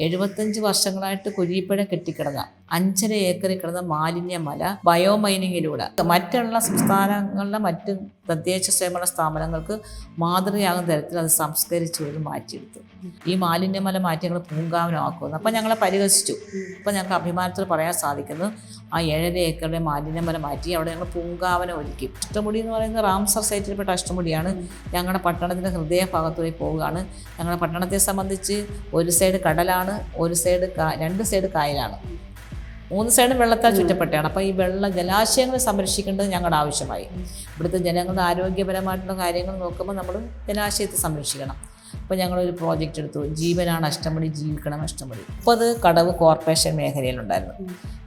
75 വർഷങ്ങളായിട്ട് കുരീപ്പുഴ കെട്ടിക്കിടന്ന 5.5 ഏക്കറിൽ കിടന്ന മാലിന്യമല ബയോമൈനിങ്ങിലൂടെ മറ്റുള്ള സംസ്ഥാനങ്ങളിലെ മറ്റ് തദ്ദേശ സ്വയംഭരണ സ്ഥാപനങ്ങൾക്ക് മാതൃകയാകുന്ന തരത്തിൽ അത് സംസ്കരിച്ച് ഒരു മാറ്റിയെടുത്തു. ഈ മാലിന്യമല മാറ്റി ഞങ്ങൾ പൂങ്കാവനമാക്കുന്നു. അപ്പം ഞങ്ങളെ പരിഹസിച്ചു. അപ്പം ഞങ്ങൾക്ക് അഭിമാനത്തിൽ പറയാൻ സാധിക്കുന്നു, ആ 7.5 ഏക്കറുടെ മാലിന്യമല മാറ്റി അവിടെ ഞങ്ങൾ പൂങ്കാവനം ഒരുക്കി. അഷ്ടമുടി എന്ന് പറയുന്നത് റാംസർ സൈറ്റിൽപ്പെട്ട അഷ്ടമുടിയാണ്. ഞങ്ങളുടെ പട്ടണത്തിൻ്റെ ഹൃദയഭാഗത്തുപോയി പോവുകയാണ്. ഞങ്ങളുടെ പട്ടണത്തെ സംബന്ധിച്ച് ഒരു സൈഡ് കടലാണ്, ഒരു സൈഡ് 2 സൈഡ് കായലാണ്, 3 സൈഡും വെള്ളത്താൽ ചുറ്റപ്പെട്ടാണ്. അപ്പോൾ ഈ ജലാശയങ്ങൾ സംരക്ഷിക്കേണ്ടത് ഞങ്ങളുടെ ആവശ്യമായി. ഇവിടുത്തെ ജനങ്ങളുടെ ആരോഗ്യപരമായിട്ടുള്ള കാര്യങ്ങൾ നോക്കുമ്പോൾ നമ്മൾ ജലാശയത്തെ സംരക്ഷിക്കണം. അപ്പോൾ ഞങ്ങളൊരു പ്രോജക്റ്റ് എടുത്തു, ജീവനാണ് അഷ്ടമുടി, ജീവിക്കണം അഷ്ടമുടി. 30 കടവ് കോർപ്പറേഷൻ മേഖലയിലുണ്ടായിരുന്നു,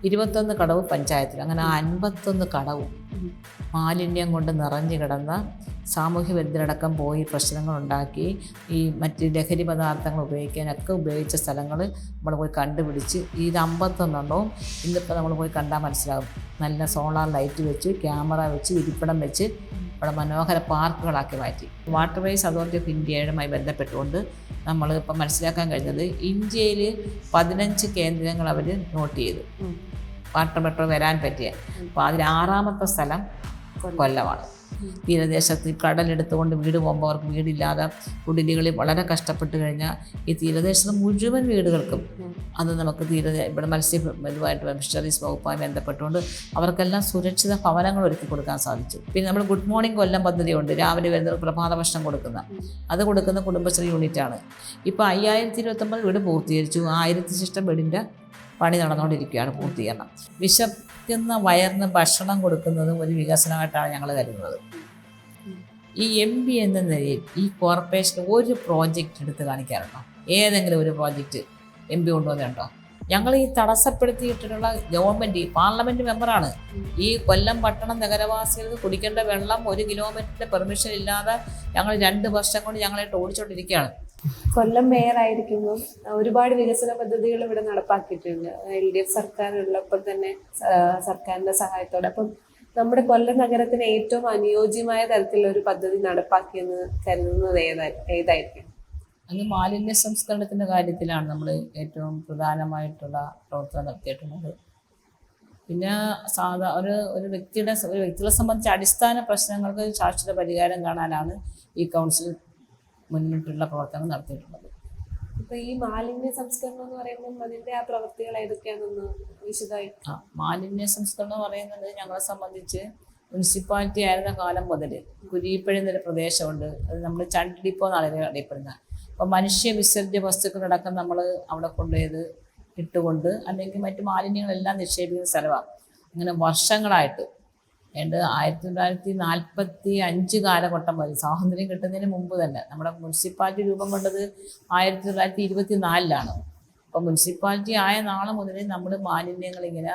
21 കടവ് പഞ്ചായത്തിൽ. അങ്ങനെ 51 കടവും മാലിന്യം കൊണ്ട് നിറഞ്ഞു കിടന്ന സാമൂഹ്യ വിരുദ്ധരടക്കം പോയി പ്രശ്നങ്ങളുണ്ടാക്കി ഈ മറ്റ് ലഹരി പദാർത്ഥങ്ങൾ ഉപയോഗിക്കാനൊക്കെ ഉപയോഗിച്ച സ്ഥലങ്ങൾ നമ്മൾ പോയി കണ്ടുപിടിച്ച് ഈ 51 ഇന്നിപ്പോൾ നമ്മൾ പോയി കണ്ടാൽ മനസ്സിലാകും. നല്ല സോളാർ ലൈറ്റ് വെച്ച്, ക്യാമറ വെച്ച്, ഇരിപ്പിടം വെച്ച് അവിടെ മനോഹര പാർക്കുകളാക്കി മാറ്റി. വാട്ടർവേസ് അതോറിറ്റി ഓഫ് ഇന്ത്യയുമായി ബന്ധപ്പെട്ടുകൊണ്ട് നമ്മൾ ഇപ്പം മനസ്സിലാക്കാൻ കഴിഞ്ഞത്, ഇന്ത്യയിൽ 15 കേന്ദ്രങ്ങൾ അവർ നോട്ട് ചെയ്തു വാട്ടർ മെട്രോ വരാൻ പറ്റിയ. അപ്പോൾ അതിൽ 6ാമത്തെ സ്ഥലം കൊല്ലമാണ്. തീരദേശത്ത് കടലെടുത്തുകൊണ്ട് വീട് പോകുമ്പോൾ അവർക്ക് വീടില്ലാതെ കുടിലുകളിൽ വളരെ കഷ്ടപ്പെട്ട് കഴിഞ്ഞാൽ ഈ തീരദേശത്ത് മുഴുവൻ വീടുകൾക്കും അത് നമുക്ക് ഇവിടെ ഇതുമായിട്ട് ഫിഷറീസ് വകുപ്പുമായി ബന്ധപ്പെട്ടുകൊണ്ട് അവർക്കെല്ലാം സുരക്ഷിത ഭവനങ്ങൾ ഒരുക്കി കൊടുക്കാൻ സാധിച്ചു. പിന്നെ നമ്മൾ ഗുഡ് മോർണിംഗ് കൊല്ലം പദ്ധതിയുണ്ട്, രാവിലെ വരുന്ന പ്രഭാത ഭക്ഷണം അത് കൊടുക്കുന്ന കുടുംബശ്രീ യൂണിറ്റാണ്. ഇപ്പോൾ 5029 വീട് പൂർത്തീകരിച്ചു. 1000 വീടിൻ്റെ പണി നടന്നുകൊണ്ടിരിക്കുകയാണ്, പൂർത്തീകരണം. വിശക്കുന്ന വയറിന് ഭക്ഷണം കൊടുക്കുന്നതും ഒരു വികസനമായിട്ടാണ് ഞങ്ങൾ കരുതുന്നത്. ഈ MP എന്ന നിലയിൽ ഈ കോർപ്പറേഷൻ ഒരു പ്രോജക്റ്റ് എടുത്ത് കാണിക്കാറുണ്ടോ? ഏതെങ്കിലും ഒരു പ്രോജക്റ്റ് MP കൊണ്ടുവന്നിട്ടുണ്ടോ? ഞങ്ങൾ ഈ തടസ്സപ്പെടുത്തിയിട്ടുള്ള ഗവൺമെൻറ്, പാർലമെൻറ്റ് മെമ്പറാണ്. ഈ കൊല്ലം പട്ടണം നഗരവാസികൾക്ക് കുടിക്കേണ്ട വെള്ളം 1 കിലോമീറ്ററിൻ്റെ പെർമിഷൻ ഇല്ലാതെ ഞങ്ങൾ 2 വർഷം കൊണ്ട് ഞങ്ങളായിട്ട് ഓടിച്ചുകൊണ്ടിരിക്കുകയാണ്. കൊല്ലം മേയറായിരിക്കുമ്പോൾ ഒരുപാട് വികസന പദ്ധതികൾ ഇവിടെ നടപ്പാക്കിയിട്ടുണ്ട്. LDF സർക്കാർ ഉള്ളപ്പോൾ തന്നെ സർക്കാരിന്റെ സഹായത്തോടെ. അപ്പം നമ്മുടെ കൊല്ലം നഗരത്തിന് ഏറ്റവും അനുയോജ്യമായ തരത്തിലുള്ള ഒരു പദ്ധതി നടപ്പാക്കിയെന്ന് കരുതുന്നത് ഏതായിരിക്കും? അത് മാലിന്യ സംസ്കരണത്തിൻ്റെ കാര്യത്തിലാണ് നമ്മൾ ഏറ്റവും പ്രധാനമായിട്ടുള്ള പ്രവർത്തനം നടത്തിയിട്ടുള്ളത്. പിന്നെ ഒരു വ്യക്തികളെ സംബന്ധിച്ച് അടിസ്ഥാന പ്രശ്നങ്ങൾക്ക് ശാശ്വത പരിഹാരം കാണാനാണ് ഈ കൗൺസിൽ മുന്നിട്ടുള്ള പ്രവർത്തനം നടത്തിയിട്ടുള്ളത്. ഇപ്പൊ ഈ മാലിന്യ സംസ്കരണം എന്ന് പറയുമ്പോൾ അതിന്റെ ആ പ്രവൃത്തികൾ ഏതൊക്കെയാണെന്ന് വിശദമായി? മാലിന്യ സംസ്കരണം എന്ന് പറയുന്നത് ഞങ്ങളെ സംബന്ധിച്ച് മുനിസിപ്പാലിറ്റി ആയിരുന്ന കാലം മുതൽ കുരീപ്പുഴ എന്നൊരു പ്രദേശമുണ്ട്. അത് നമ്മൾ ചണ്ടി ഡിപ്പോ എന്നാണ് അറിയപ്പെടുന്നത്. അപ്പോൾ മനുഷ്യ വിസർജ്യ വസ്തുക്കളടക്കം നമ്മൾ അവിടെ കൊണ്ടുപോയത് ഇട്ടുകൊണ്ട് അല്ലെങ്കിൽ മറ്റു മാലിന്യങ്ങളെല്ലാം നിക്ഷേപിക്കുന്ന സ്ഥലമാണ്. അങ്ങനെ വർഷങ്ങളായിട്ട് 1945 കാലഘട്ടം വരെ, സ്വാതന്ത്ര്യം കിട്ടുന്നതിന് മുമ്പ് തന്നെ, നമ്മുടെ മുനിസിപ്പാലിറ്റി രൂപം കൊണ്ടത് 1924 അപ്പോൾ മുനിസിപ്പാലിറ്റി ആയ നാളെ മുതൽ നമ്മൾ മാലിന്യങ്ങൾ ഇങ്ങനെ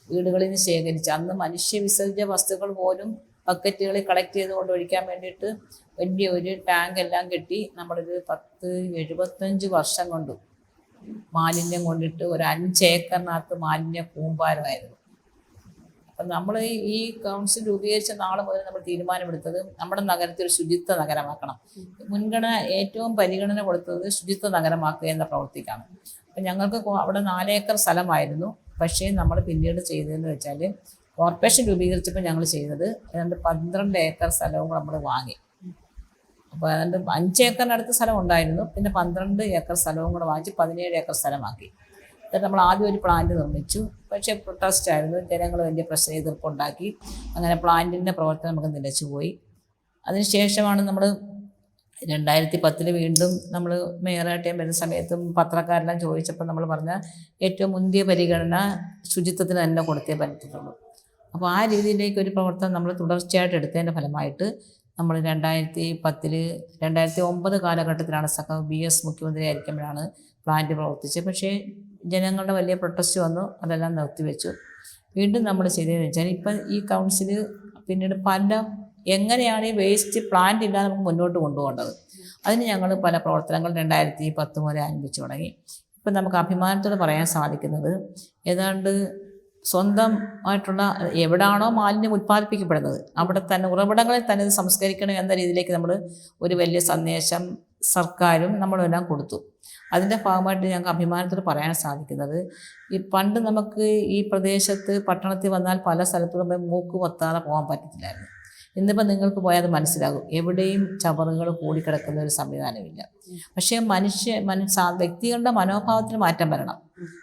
വീടുകളിൽ നിന്ന് ശേഖരിച്ച്, അന്ന് മനുഷ്യ വിസർജ്യ വസ്തുക്കൾ പോലും ബക്കറ്റുകളിൽ കളക്ട് ചെയ്തുകൊണ്ട് ഒഴിക്കാൻ വേണ്ടിയിട്ട് വലിയ ഒരു ടാങ്ക് എല്ലാം കെട്ടി നമ്മളൊരു 75 വർഷം കൊണ്ട് മാലിന്യം കൊണ്ടിട്ട് ഒരു 5 ഏക്കറിനകത്ത് മാലിന്യ കൂമ്പാരമായിരുന്നു. അപ്പം നമ്മൾ ഈ കൗൺസിൽ രൂപീകരിച്ച നാളെ മുതൽ നമ്മൾ തീരുമാനമെടുത്തത് നമ്മുടെ നഗരത്തെ ഒരു ശുചിത്വ നഗരമാക്കണം. ഏറ്റവും പരിഗണന കൊടുത്തത് ശുചിത്വ നഗരമാക്കുക എന്ന പ്രവൃത്തിക്കാണ്. അപ്പം ഞങ്ങൾക്ക് അവിടെ 4 ഏക്കർ സ്ഥലമായിരുന്നു. പക്ഷേ നമ്മൾ പിന്നീട് ചെയ്തതെന്ന് വെച്ചാൽ, കോർപ്പറേഷൻ രൂപീകരിച്ചപ്പോൾ ഞങ്ങൾ ചെയ്തത് 12 ഏക്കർ സ്ഥലവും നമ്മൾ വാങ്ങി. അപ്പോൾ 5 ഏക്കറിനടുത്ത് സ്ഥലം ഉണ്ടായിരുന്നു. പിന്നെ 12 ഏക്കർ സ്ഥലവും കൂടെ വാങ്ങിച്ച് 17 ഏക്കർ സ്ഥലമാക്കി. എന്നിട്ട് നമ്മൾ ആദ്യം ഒരു പ്ലാന്റ് നിർമ്മിച്ചു. പക്ഷേ പ്രൊട്ടസ്റ്റ് ആയിരുന്നു, ജനങ്ങൾ വലിയ എതിർപ്പുണ്ടാക്കി. അങ്ങനെ പ്ലാന്റിൻ്റെ പ്രവർത്തനം നമുക്ക് നിലച്ചുപോയി. അതിനുശേഷമാണ് നമ്മൾ 2010 വീണ്ടും നമ്മൾ മേയറായിട്ട് വരുന്ന സമയത്തും പത്രക്കാരെല്ലാം ചോദിച്ചപ്പോൾ നമ്മൾ പറഞ്ഞ ഏറ്റവും മുന്തിയ പരിഗണന ശുചിത്വത്തിന് തന്നെ കൊടുത്തേ പറ്റത്തുള്ളൂ. അപ്പോൾ ആ രീതിയിലേക്ക് ഒരു പ്രവർത്തനം നമ്മൾ തുടർച്ചയായിട്ട് എടുത്തതിൻ്റെ ഫലമായിട്ട് നമ്മൾ 2009 കാലഘട്ടത്തിലാണ് BS മുഖ്യമന്ത്രി ആയിരിക്കുമ്പോഴാണ് പ്ലാന്റ് പ്രവർത്തിച്ചത്. പക്ഷേ ജനങ്ങളുടെ വലിയ പ്രൊട്ടസ്റ്റ് വന്നു, അതെല്ലാം നിർത്തിവെച്ചു. വീണ്ടും നമ്മൾ ചെയ്തതെന്ന് വെച്ചാൽ, ഇപ്പം ഈ കൗൺസിൽ പിന്നീട് എങ്ങനെയാണ് ഈ വേസ്റ്റ് പ്ലാന്റ് ഇല്ലാതെ നമുക്ക് മുന്നോട്ട് കൊണ്ടുപോകേണ്ടത്, അതിന് ഞങ്ങൾ പല പ്രവർത്തനങ്ങൾ 2010 മുതൽ ആരംഭിച്ചു തുടങ്ങി. ഇപ്പം നമുക്ക് അഭിമാനത്തോടെ പറയാൻ സാധിക്കുന്നത്, ഏതാണ്ട് സ്വന്തമായിട്ടുള്ള എവിടാണോ മാലിന്യം ഉത്പാദിപ്പിക്കപ്പെടുന്നത് അവിടെ തന്നെ ഉറവിടങ്ങളിൽ തന്നെ ഇത് സംസ്കരിക്കണം എന്ന രീതിയിലേക്ക് നമ്മൾ ഒരു വലിയ സന്ദേശം സർക്കാരും നമ്മളെല്ലാം കൊടുത്തു. അതിൻ്റെ ഭാഗമായിട്ട് ഞങ്ങൾക്ക് അഭിമാനത്തോട് പറയാൻ സാധിക്കുന്നത്, ഈ പണ്ട് നമുക്ക് ഈ പ്രദേശത്ത് പട്ടണത്തിൽ വന്നാൽ പല സ്ഥലത്തും മൂക്ക് പൊത്താതെ പോകാൻ പറ്റത്തില്ലായിരുന്നു. ഇന്നിപ്പോൾ നിങ്ങൾക്ക് പോയാൽ അത് മനസ്സിലാകും, എവിടെയും ചവറുകൾ കൂടിക്കിടക്കുന്ന ഒരു സംവിധാനമില്ല. പക്ഷേ വ്യക്തികളുടെ മനോഭാവത്തിന് മാറ്റം വരണം.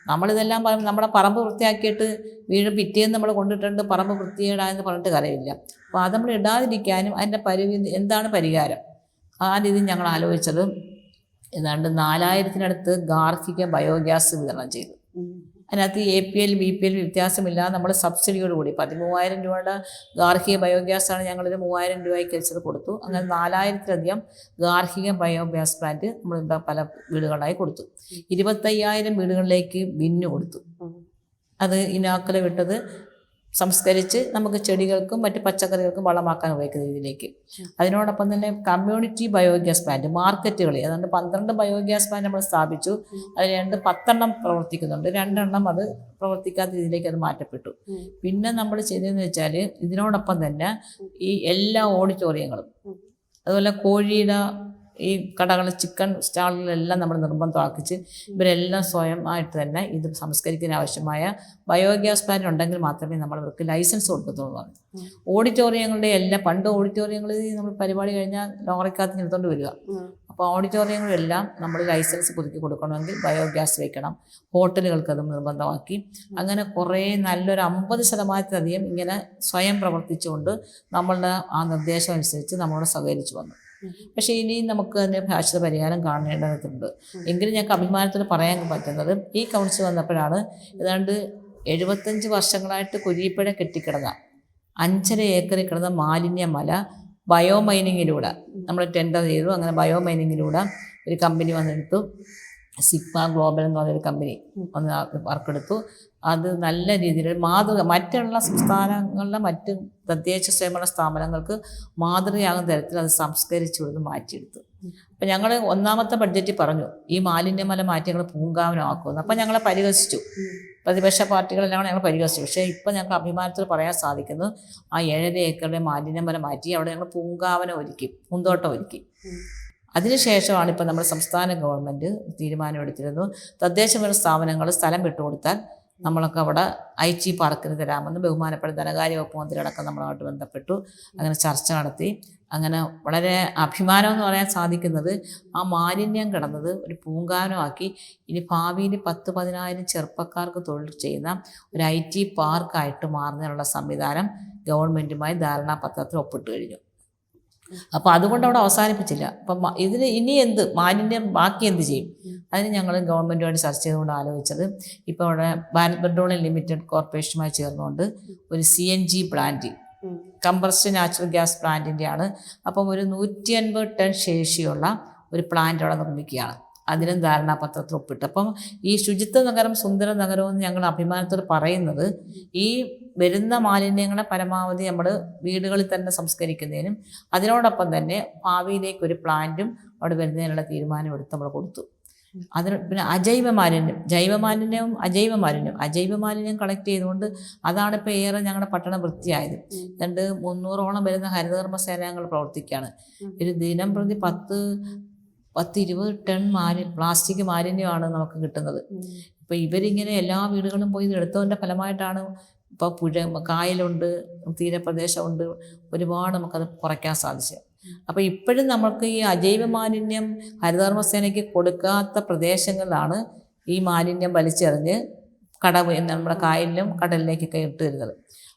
നമ്മളിതെല്ലാം പറയുമ്പോൾ നമ്മുടെ പറമ്പ് വൃത്തിയാക്കിയിട്ട് പിറ്റേന്ന് നമ്മൾ കൊണ്ടിട്ടുണ്ട് പറമ്പ് വൃത്തികേടായെന്ന് പറഞ്ഞിട്ട് കാര്യമില്ല. അപ്പോൾ അത് നമ്മൾ ഇടാതിരിക്കാനും അതിൻ്റെ എന്താണ് പരിഹാരം, ആ രീതി ഞങ്ങൾ ആലോചിച്ചത് ഏതാണ്ട് 4000-നടുത്ത് ഗാർഹിക ബയോഗ്യാസ് വിതരണം ചെയ്തു. അതിനകത്ത് APL BPL വ്യത്യാസമില്ലാതെ നമ്മൾ സബ്സിഡിയോടുകൂടി 13,000 രൂപയുടെ ഗാർഹിക ബയോഗ്യാസാണ് ഞങ്ങളൊരു 3,000 രൂപയ്ക്ക് വെച്ചത് കൊടുത്തു. അങ്ങനെ 4000-ലധികം ഗാർഹിക ബയോഗ്യാസ് പ്ലാന്റ് നമ്മൾ പല വീടുകളായി കൊടുത്തു. 25,000 വീടുകളിലേക്ക് ബിന്ന് കൊടുത്തു. അത് ഇനാക്കല വിട്ടത് സംസ്കരിച്ച് നമുക്ക് ചെടികൾക്കും മറ്റ് പച്ചക്കറികൾക്കും വളമാക്കാൻ ഉപയോഗിക്കുന്ന രീതിയിലേക്ക്. അതിനോടൊപ്പം തന്നെ കമ്മ്യൂണിറ്റി ബയോഗ്യാസ് പ്ലാന്റ് മാർക്കറ്റുകളിൽ അതുകൊണ്ട് 12 ബയോഗ്യാസ് പ്ലാന്റ് നമ്മൾ സ്ഥാപിച്ചു. അതിൽ 10 പ്രവർത്തിക്കുന്നുണ്ട്, 2 അത് പ്രവർത്തിക്കാത്ത രീതിയിലേക്ക് അത് മാറ്റപ്പെട്ടു. പിന്നെ നമ്മൾ ചെയ്തതെന്ന് വെച്ചാൽ ഇതിനോടൊപ്പം തന്നെ ഈ എല്ലാ ഓഡിറ്റോറിയങ്ങളും അതുപോലെ കോഴിയുടെ ഈ കടകൾ ചിക്കൻ സ്റ്റാളുകളെല്ലാം നമ്മൾ നിർബന്ധമാക്കിച്ച് ഇവരെല്ലാം സ്വയമായിട്ട് തന്നെ ഇത് സംസ്കരിക്കാൻ ആവശ്യമായ ബയോഗ്യാസ് പ്ലാന്റ് ഉണ്ടെങ്കിൽ മാത്രമേ നമ്മൾ അവർക്ക് ലൈസൻസ് കൊടുക്കത്തുള്ളൂ. ഓഡിറ്റോറിയങ്ങളുടെ എല്ലാം പണ്ട് ഓഡിറ്റോറിയങ്ങളിൽ നമ്മൾ പരിപാടി കഴിഞ്ഞാൽ ലോറിക്കകത്ത് നിർത്തുകൊണ്ട് വരിക. അപ്പോൾ ഓഡിറ്റോറിയങ്ങളെല്ലാം നമ്മൾ ലൈസൻസ് പുതുക്കി കൊടുക്കണമെങ്കിൽ ബയോഗ്യാസ് വയ്ക്കണം. ഹോട്ടലുകൾക്ക് അത് നിർബന്ധമാക്കി. അങ്ങനെ കുറേ നല്ലൊരു 50%-ലധികം ഇങ്ങനെ സ്വയം പ്രവർത്തിച്ചുകൊണ്ട് നമ്മളുടെ ആ നിർദ്ദേശം അനുസരിച്ച് നമ്മളോട് സഹകരിച്ചു വന്നു. പക്ഷേ ഇനിയും നമുക്ക് അതിന് ഭാഷിക പരിഹാരം കാണേണ്ടതുണ്ട്. എങ്കിലും ഞങ്ങൾക്ക് അഭിമാനത്തോടെ പറയാൻ പറ്റുന്നത് ഈ കൗൺസിൽ വന്നപ്പോഴാണ് ഏതാണ്ട് 75 വർഷങ്ങളായിട്ട് കുരീപ്പുഴ കെട്ടിക്കിടന്ന 5.5 ഏക്കറിൽ കിടന്ന മാലിന്യമല ബയോമൈനിങ്ങിലൂടെ നമ്മൾ ടെൻഡർ ചെയ്തു. അങ്ങനെ ബയോമൈനിങ്ങിലൂടെ ഒരു കമ്പനി വന്നെടുത്തു, സിഗ്മ ഗ്ലോബൽ എന്ന് പറഞ്ഞൊരു കമ്പനി വന്ന് വർക്കെടുത്തു. അത് നല്ല രീതിയിൽ മാതൃക മറ്റുള്ള സംസ്ഥാനങ്ങളിലെ മറ്റ് തദ്ദേശ സ്വയംഭരണ സ്ഥാപനങ്ങൾക്ക് മാതൃകയാകുന്ന തരത്തിൽ അത് സംസ്കരിച്ചു കൊടുത്ത് മാറ്റിയെടുത്തു. അപ്പം ഞങ്ങൾ ഒന്നാമത്തെ ബഡ്ജറ്റിൽ പറഞ്ഞു ഈ മാലിന്യമല മാറ്റി ഞങ്ങൾ പൂങ്കാവനമാക്കുമെന്ന്. അപ്പം ഞങ്ങളെ പരിഹസിച്ചു, പ്രതിപക്ഷ പാർട്ടികളെല്ലാം ഞങ്ങൾ പരിഹസിച്ചു. പക്ഷേ ഇപ്പം ഞങ്ങൾക്ക് അഭിമാനത്തിൽ പറയാൻ സാധിക്കുന്നു, ആ 7.5 ഏക്കറുടെ മാലിന്യമല മാറ്റി അവിടെ ഞങ്ങൾ പൂങ്കാവനം ഒരുക്കി, പൂന്തോട്ടം ഒരുക്കി. അതിനുശേഷമാണ് ഇപ്പം നമ്മുടെ സംസ്ഥാന ഗവൺമെൻറ് തീരുമാനമെടുത്തിരുന്നു, തദ്ദേശഭരണ സ്ഥാപനങ്ങൾ സ്ഥലം വിട്ടുകൊടുത്താൽ നമ്മളൊക്കെ അവിടെ IT പാർക്കിന് തരാമെന്ന് ബഹുമാനപ്പെട്ട ധനകാര്യ വകുപ്പ് മന്ത്രിയടക്കം നമ്മളായിട്ട് ബന്ധപ്പെട്ടു. അങ്ങനെ ചർച്ച നടത്തി. അങ്ങനെ വളരെ അഭിമാനം എന്ന് പറയാൻ സാധിക്കുന്നത് ആ മാലിന്യം കിടന്നത് ഒരു പൂങ്കാവനമാക്കി ഇനി ഭാവിയിൽ 10-15 ചെറുപ്പക്കാർക്ക് തൊഴിൽ ചെയ്യുന്ന ഒരു IT പാർക്കായിട്ട് മാറുന്നതിനുള്ള സംവിധാനം ഗവൺമെൻറ്റുമായി ധാരണാപത്രത്തിൽ ഒപ്പിട്ട് കഴിഞ്ഞു. അപ്പോൾ അതുകൊണ്ട് അവിടെ അവസാനിപ്പിച്ചില്ല. അപ്പം ഇതിന് ഇനി മാലിന്യം ബാക്കി എന്ത് ചെയ്യും? അതിന് ഞങ്ങൾ ഗവൺമെൻറ്റുമായിട്ട് ചർച്ച ചെയ്തുകൊണ്ട് ആലോചിച്ചത് ഇപ്പോൾ അവിടെ ഭാരത് പെട്രോളിയം ലിമിറ്റഡ് കോർപ്പറേഷനുമായി ചേർന്നുകൊണ്ട് ഒരു CNG plant, compressed natural gas പ്ലാന്റിൻ്റെയാണ്. അപ്പം ഒരു 150 ടൺ ശേഷിയുള്ള ഒരു പ്ലാന്റ് അവിടെ നിർമ്മിക്കുകയാണ്. അതിനും ധാരണാപത്രത്തിൽ ഒപ്പിട്ട്. അപ്പം ഈ ശുചിത്വ നഗരം സുന്ദര നഗരമെന്ന് ഞങ്ങൾ അഭിമാനത്തോട് പറയുന്നത് ഈ വരുന്ന മാലിന്യങ്ങളെ പരമാവധി നമ്മൾ വീടുകളിൽ തന്നെ സംസ്കരിക്കുന്നതിനും അതിനോടൊപ്പം തന്നെ ഭാവിയിലേക്കൊരു പ്ലാന്റും അവിടെ വരുന്നതിനുള്ള തീരുമാനമെടുത്ത് നമ്മൾ കൊടുത്തു. അതിന് പിന്നെ അജൈവ മാലിന്യവും അജൈവ മാലിന്യം കളക്ട് ചെയ്തുകൊണ്ട് അതാണ് ഇപ്പോൾ ഏറെ ഞങ്ങളുടെ പട്ടണം വൃത്തിയായത്. 300ഓളം വരുന്ന ഹരിതകർമ്മ സേനാംഗങ്ങൾ പ്രവർത്തിക്കുകയാണ്. ഒരു ദിനം പ്രതി 10-20 ടൺ പ്ലാസ്റ്റിക് മാലിന്യമാണ് നമുക്ക് കിട്ടുന്നത്. ഇപ്പോൾ ഇവരിങ്ങനെ എല്ലാ വീടുകളും പോയി എടുത്തതിൻ്റെ ഫലമായിട്ടാണ് ഇപ്പോൾ കായലുണ്ട്, തീരപ്രദേശമുണ്ട്, ഒരുപാട് നമുക്കത് കുറയ്ക്കാൻ സാധിച്ചു. അപ്പോൾ ഇപ്പോഴും നമുക്ക് ഈ അജൈവ മാലിന്യം ഹരിതകർമ്മസേനയ്ക്ക് കൊടുക്കാത്ത പ്രദേശങ്ങളിലാണ് ഈ മാലിന്യം വലിച്ചെറിഞ്ഞ് നമ്മുടെ കായലിലും കടലിലേക്കൊക്കെ ഇട്ട് വരുന്നത്.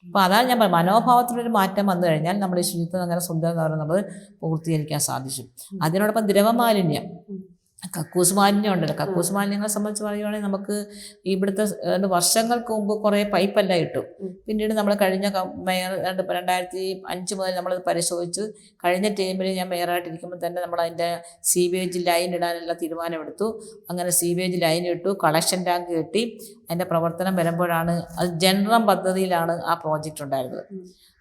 അപ്പോൾ അതാണ് ഞാൻ പറയുന്നത്, മനോഭാവത്തിലൊരു മാറ്റം വന്നു കഴിഞ്ഞാൽ നമ്മൾ ഈ ശുചിത്വ നഗരം സുന്ദര നഗരം നമ്മൾ പൂർത്തീകരിക്കാൻ സാധിച്ചു. അതിനോടൊപ്പം ദ്രവമാലിന്യം, കക്കൂസ് മാലിന്യം ഉണ്ടല്ലോ. കക്കൂസ് മാലിന്യങ്ങളെ സംബന്ധിച്ച് പറയുകയാണെങ്കിൽ നമുക്ക് ഇവിടുത്തെ വർഷങ്ങൾക്ക് മുമ്പ് കുറേ പൈപ്പെല്ലാം ഇട്ടു. പിന്നീട് നമ്മൾ കഴിഞ്ഞ മേയർ 2005 മുതൽ നമ്മളത് പരിശോധിച്ച് കഴിഞ്ഞ ടൈമിൽ ഞാൻ മേയറായിട്ടിരിക്കുമ്പോൾ തന്നെ നമ്മളതിൻ്റെ സീവേജ് ലൈൻ ഇടാനുള്ള തീരുമാനമെടുത്തു. അങ്ങനെ സീവേജ് ലൈൻ ഇട്ടു, കളക്ഷൻ ടാങ്ക് കെട്ടി. അതിൻ്റെ പ്രവർത്തനം വരുമ്പോഴാണ് അത് ജനറം പദ്ധതിയിലാണ് ആ പ്രോജക്റ്റ് ഉണ്ടായിരുന്നത്.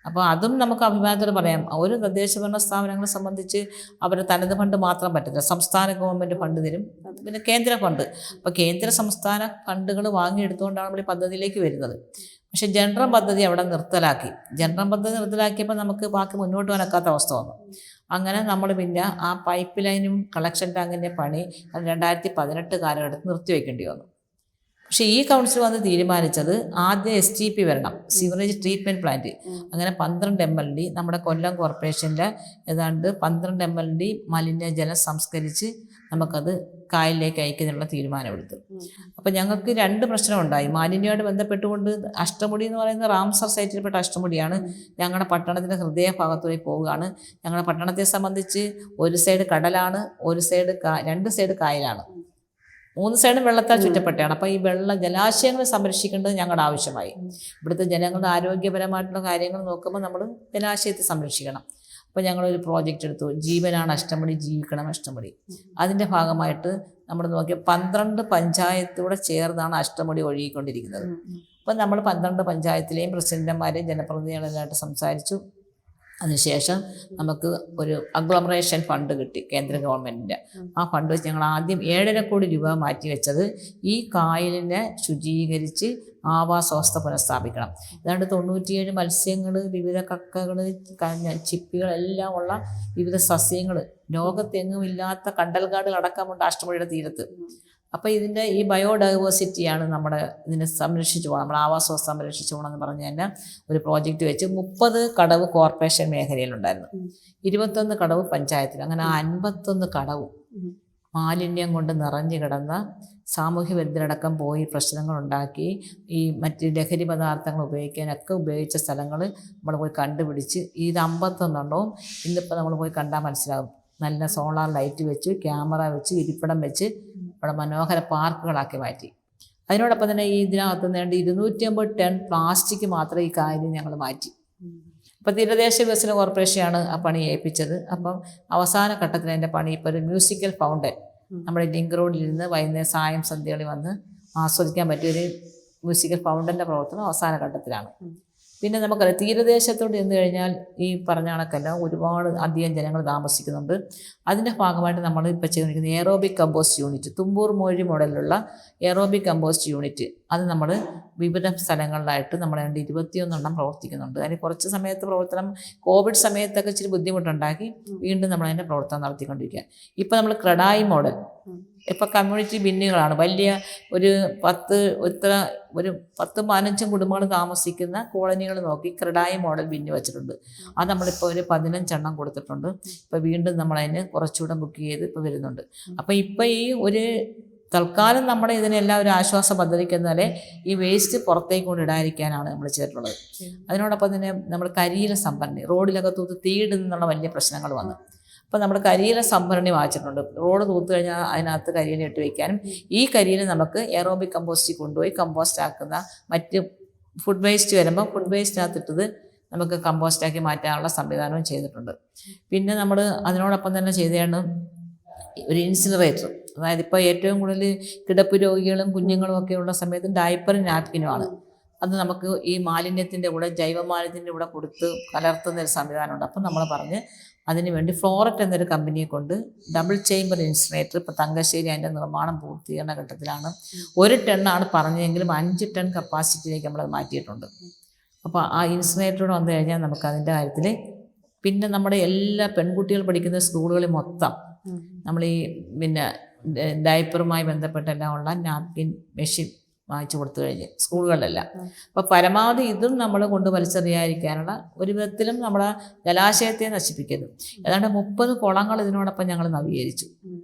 അപ്പോൾ അതും നമുക്ക് അഭിമാനത്തോടെ പറയാം. ഒരു തദ്ദേശഭരണ സ്ഥാപനങ്ങളെ സംബന്ധിച്ച് അവർ തനത് ഫണ്ട് മാത്രം പറ്റില്ല, സംസ്ഥാന ഗവൺമെൻറ് ഫണ്ട് തരും, പിന്നെ കേന്ദ്ര ഫണ്ട്. അപ്പോൾ കേന്ദ്ര സംസ്ഥാന ഫണ്ടുകൾ വാങ്ങിയെടുത്തുകൊണ്ടാണ് നമ്മൾ ഈ പദ്ധതിയിലേക്ക് വരുന്നത്. പക്ഷേ ജനറൽ പദ്ധതി അവിടെ നിർത്തലാക്കി. ജനറൽ പദ്ധതി നിർത്തലാക്കിയപ്പോൾ നമുക്ക് ബാക്കി മുന്നോട്ട് വനക്കാത്ത അവസ്ഥ വന്നു. അങ്ങനെ നമ്മൾ പിന്നെ ആ പൈപ്പ് ലൈനും കളക്ഷൻ ടാങ്കിൻ്റെ പണി 2018 കാലഘട്ടത്തിൽ നിർത്തിവെക്കേണ്ടി വന്നു. പക്ഷേ ഈ കൗൺസിൽ വന്ന് തീരുമാനിച്ചത് ആദ്യം STP വരണം, സിവറേജ് ട്രീറ്റ്മെൻറ്റ് പ്ലാന്റ്. അങ്ങനെ 12 MLD നമ്മുടെ കൊല്ലം കോർപ്പറേഷൻ്റെ ഏതാണ്ട് 12 MLD മലിനജലം സംസ്കരിച്ച് നമുക്കത് കായലിലേക്ക് അയക്കുന്നതിനുള്ള തീരുമാനമെടുത്തു. അപ്പോൾ ഞങ്ങൾക്ക് 2 പ്രശ്നമുണ്ടായി. മാലിന്യമായിട്ട് ബന്ധപ്പെട്ടുകൊണ്ട് അഷ്ടമുടി എന്ന് പറയുന്ന റാംസർ സൈറ്റിൽപ്പെട്ട അഷ്ടമുടിയാണ് ഞങ്ങളുടെ പട്ടണത്തിൻ്റെ ഹൃദയഭാഗത്തൂടെ പോവുകയാണ്. ഞങ്ങളുടെ പട്ടണത്തെ സംബന്ധിച്ച് ഒരു സൈഡ് കടലാണ്, ഒരു സൈഡ് 2 സൈഡ് കായലാണ്, 3 സൈഡും വെള്ളത്താൽ ചുറ്റപ്പെട്ടാണ്. അപ്പോൾ ഈ ജലാശയങ്ങൾ സംരക്ഷിക്കേണ്ടത് ഞങ്ങളുടെ ആവശ്യമായി. ഇവിടുത്തെ ജനങ്ങളുടെ ആരോഗ്യപരമായിട്ടുള്ള കാര്യങ്ങൾ നോക്കുമ്പോൾ നമ്മൾ ജലാശയത്തെ സംരക്ഷിക്കണം. അപ്പോൾ ഞങ്ങളൊരു പ്രോജക്റ്റ് എടുത്തു, ജീവനാണ് അഷ്ടമുടി, ജീവിക്കണം അഷ്ടമുടി. അതിൻ്റെ ഭാഗമായിട്ട് നമ്മൾ നോക്കിയ 12 പഞ്ചായത്തൂടെ ചേർന്നാണ് അഷ്ടമുടി ഒഴുകിക്കൊണ്ടിരിക്കുന്നത്. അപ്പം നമ്മൾ 12 പഞ്ചായത്തിലെയും പ്രസിഡന്റുമാരെയും ജനപ്രതിനിധികളായിട്ട് സംസാരിച്ചു. അതിനുശേഷം നമുക്ക് ഒരു അഗ്ലോമറേഷൻ ഫണ്ട് കിട്ടി കേന്ദ്ര ഗവൺമെൻറ്റിൻ്റെ. ആ ഫണ്ട് വെച്ച് ഞങ്ങൾ ആദ്യം 7.5 കോടി രൂപ മാറ്റി വെച്ചത് ഈ കായലിനെ ശുചീകരിച്ച് ആവാസവസ്ഥ പുനഃസ്ഥാപിക്കണം. ഏതാണ്ട് 97 മത്സ്യങ്ങൾ, വിവിധ കക്കകൾ, ചിപ്പികളെല്ലാം ഉള്ള വിവിധ സസ്യങ്ങൾ, ലോകത്തെങ്ങും ഇല്ലാത്ത കണ്ടൽക്കാടുകൾ അടക്കമുണ്ട് അഷ്ടമുടിയുടെ തീരത്ത്. അപ്പോൾ ഇതിൻ്റെ ഈ ബയോഡൈവേഴ്സിറ്റിയാണ് നമ്മുടെ ഇതിനെ സംരക്ഷിച്ചു പോകണം, നമ്മുടെ ആവാസവസ്ഥ സംരക്ഷിച്ചു പോകണം എന്ന് പറഞ്ഞ് തന്നെ ഒരു പ്രോജക്റ്റ് വെച്ച് 30 കടവ് കോർപ്പറേഷൻ മേഖലയിലുണ്ടായിരുന്നു, 21 കടവ് പഞ്ചായത്തിൽ. അങ്ങനെ 51 കടവും മാലിന്യം കൊണ്ട് നിറഞ്ഞു കിടന്ന സാമൂഹ്യ വിരുദ്ധരടക്കം പോയി പ്രശ്നങ്ങളുണ്ടാക്കി ഈ മറ്റ് ലഹരി പദാർത്ഥങ്ങൾ ഉപയോഗിക്കാനൊക്കെ ഉപയോഗിച്ച സ്ഥലങ്ങൾ നമ്മൾ പോയി കണ്ടുപിടിച്ച് ഇത് 51 എണ്ണവും ഇന്നിപ്പോൾ നമ്മൾ പോയി കണ്ടാൽ മനസ്സിലാകും. നല്ല സോളാർ ലൈറ്റ് വെച്ച്, ക്യാമറ വെച്ച്, ഇരിപ്പിടം വെച്ച് ഇവിടെ മനോഹര പാർക്കുകളാക്കി മാറ്റി. അതിനോടൊപ്പം തന്നെ ഈ ഇതിനകത്ത് നേണ്ട 250 ടൺ പ്ലാസ്റ്റിക് മാത്രം ഈ കാര്യം ഞങ്ങൾ മാറ്റി. അപ്പോൾ തീരദേശ വികസന കോർപ്പറേഷനാണ് ആ പണി ഏൽപ്പിച്ചത്. അപ്പം അവസാന ഘട്ടത്തിൽ അതിൻ്റെ പണി ഇപ്പോൾ ഒരു മ്യൂസിക്കൽ ഫൗണ്ടൻ നമ്മുടെ ലിങ്ക് റോഡിലിരുന്ന് വൈകുന്നേരം സായം സന്ധ്യകളിൽ വന്ന് ആസ്വദിക്കാൻ പറ്റിയൊരു മ്യൂസിക്കൽ ഫൗണ്ടൻ്റെ പ്രവർത്തനം അവസാന ഘട്ടത്തിലാണ്. പിന്നെ നമുക്കറിയാം തീരദേശത്തോട് ചെന്ന് കഴിഞ്ഞാൽ ഈ പറഞ്ഞ കണക്കല്ല ഒരുപാട് അധികം ജനങ്ങൾ താമസിക്കുന്നുണ്ട്. അതിൻ്റെ ഭാഗമായിട്ട് നമ്മൾ ഇപ്പോൾ ചെയ്തിരിക്കുന്ന എയറോബിക് കമ്പോസ്റ്റ് യൂണിറ്റ്, തുമ്പൂർ മൊഴി മോഡലിലുള്ള എയറോബിക് കമ്പോസ്റ്റ് യൂണിറ്റ്, അത് നമ്മൾ വിവിധ സ്ഥലങ്ങളിലായിട്ട് നമ്മൾ 21 പ്രവർത്തിക്കുന്നുണ്ട്. അതിന് കുറച്ച് സമയത്ത് പ്രവർത്തനം കോവിഡ് സമയത്തൊക്കെ ഇച്ചിരി ബുദ്ധിമുട്ടുണ്ടാക്കി വീണ്ടും നമ്മളതിൻ്റെ പ്രവർത്തനം നടത്തിക്കൊണ്ടിരിക്കുക. ഇപ്പോൾ നമ്മൾ ക്രഡായി മോഡൽ, ഇപ്പോൾ കമ്മ്യൂണിറ്റി ബിന്നുകളാണ്, വലിയ ഒരു 10-15 കുടുംബങ്ങൾ താമസിക്കുന്ന കോളനികൾ നോക്കി ക്രഡായി മോഡൽ ബിന്ന് വെച്ചിട്ടുണ്ട്. അത് നമ്മളിപ്പോൾ ഒരു 15 എണ്ണം കൊടുത്തിട്ടുണ്ട്. ഇപ്പോൾ വീണ്ടും നമ്മളതിന് കുറച്ചുകൂടെ ബുക്ക് ചെയ്ത് ഇപ്പോൾ വരുന്നുണ്ട്. അപ്പോൾ ഇപ്പോൾ ഈ ഒരു തൽക്കാലം നമ്മുടെ ഇതിനെല്ലാം ഒരു ആശ്വാസ പദ്ധതിക്കെന്നാലേ ഈ വേസ്റ്റ് പുറത്തേക്ക് കൊണ്ടിടാതിരിക്കാനാണ് നമ്മൾ ചെയ്തിട്ടുള്ളത്. അതിനോടൊപ്പം തന്നെ നമ്മൾ കരിയില സംഭരണി, റോഡിലൊക്കെ തൂത്ത് തീയിടുന്നുള്ള വലിയ പ്രശ്നങ്ങൾ വന്നു. അപ്പോൾ നമ്മൾ കരിയില സംഭരണി വാങ്ങിച്ചിട്ടുണ്ട്. റോഡ് തൂത്ത് കഴിഞ്ഞാൽ അതിനകത്ത് കരിയില ഇട്ട് വയ്ക്കാനും ഈ കരിയില നമുക്ക് എയറോബിക് കമ്പോസ്റ്റിൽ കൊണ്ടുപോയി കമ്പോസ്റ്റ് ആക്കുന്ന, മറ്റ് ഫുഡ് വേസ്റ്റ് വരുമ്പോൾ ഫുഡ് വേസ്റ്റിനകത്തിട്ടത് നമുക്ക് കമ്പോസ്റ്റാക്കി മാറ്റാനുള്ള സംവിധാനവും ചെയ്തിട്ടുണ്ട്. പിന്നെ നമ്മൾ അതിനോടൊപ്പം തന്നെ ചെയ്തതാണ് ഒരു ഇൻസിനറേറ്റർ. അതായത് ഇപ്പോൾ ഏറ്റവും കൂടുതൽ കിടപ്പ് രോഗികളും കുഞ്ഞുങ്ങളും ഒക്കെ ഉള്ള സമയത്ത് ഡയപ്പറും നാപ്കിനുമാണ്. അത് നമുക്ക് ഈ മാലിന്യത്തിൻ്റെ കൂടെ, ജൈവ മാലിന്യത്തിൻ്റെ കൂടെ കൊടുത്ത് കലർത്തുന്നൊരു സംവിധാനമുണ്ട്. അപ്പം നമ്മൾ പറഞ്ഞ് അതിനുവേണ്ടി ഫ്ലോററ്റ് എന്നൊരു കമ്പനിയെ കൊണ്ട് ഡബിൾ ചേംബർ ഇൻസിനറേറ്റർ ഇപ്പോൾ തങ്കശ്ശേരി അതിൻ്റെ നിർമ്മാണം പൂർത്തീകരണ ഘട്ടത്തിലാണ്. 1 ടണ്ണാണ് പറഞ്ഞെങ്കിലും 5 ടൺ കപ്പാസിറ്റിയിലേക്ക് നമ്മളത് മാറ്റിയിട്ടുണ്ട്. അപ്പോൾ ആ ഇൻസിനറേറ്ററോട് വന്നു കഴിഞ്ഞാൽ നമുക്ക് അതിൻ്റെ കാര്യത്തിൽ പിന്നെ നമ്മുടെ എല്ലാ പെൺകുട്ടികൾ പഠിക്കുന്ന സ്കൂളുകളിൽ മൊത്തം നമ്മൾ ഈ പിന്നെ ഡയപ്പറുമായി ബന്ധപ്പെട്ടെല്ലാം ഉള്ള നാപ്കിൻ മെഷീൻ വാങ്ങിച്ചു കൊടുത്തു കഴിഞ്ഞ് സ്കൂളുകളിലെല്ലാം. അപ്പോൾ പരമാവധി ഇതും നമ്മൾ കൊണ്ട് വലിച്ചെറിയാതിരിക്കാനുള്ള ഒരു വിധത്തിലും നമ്മളെ ജലാശയത്തെ നശിപ്പിക്കരുത്. ഏതാണ്ട് 30 കുളങ്ങൾ ഇതിനോടൊപ്പം ഞങ്ങൾ നവീകരിച്ചു.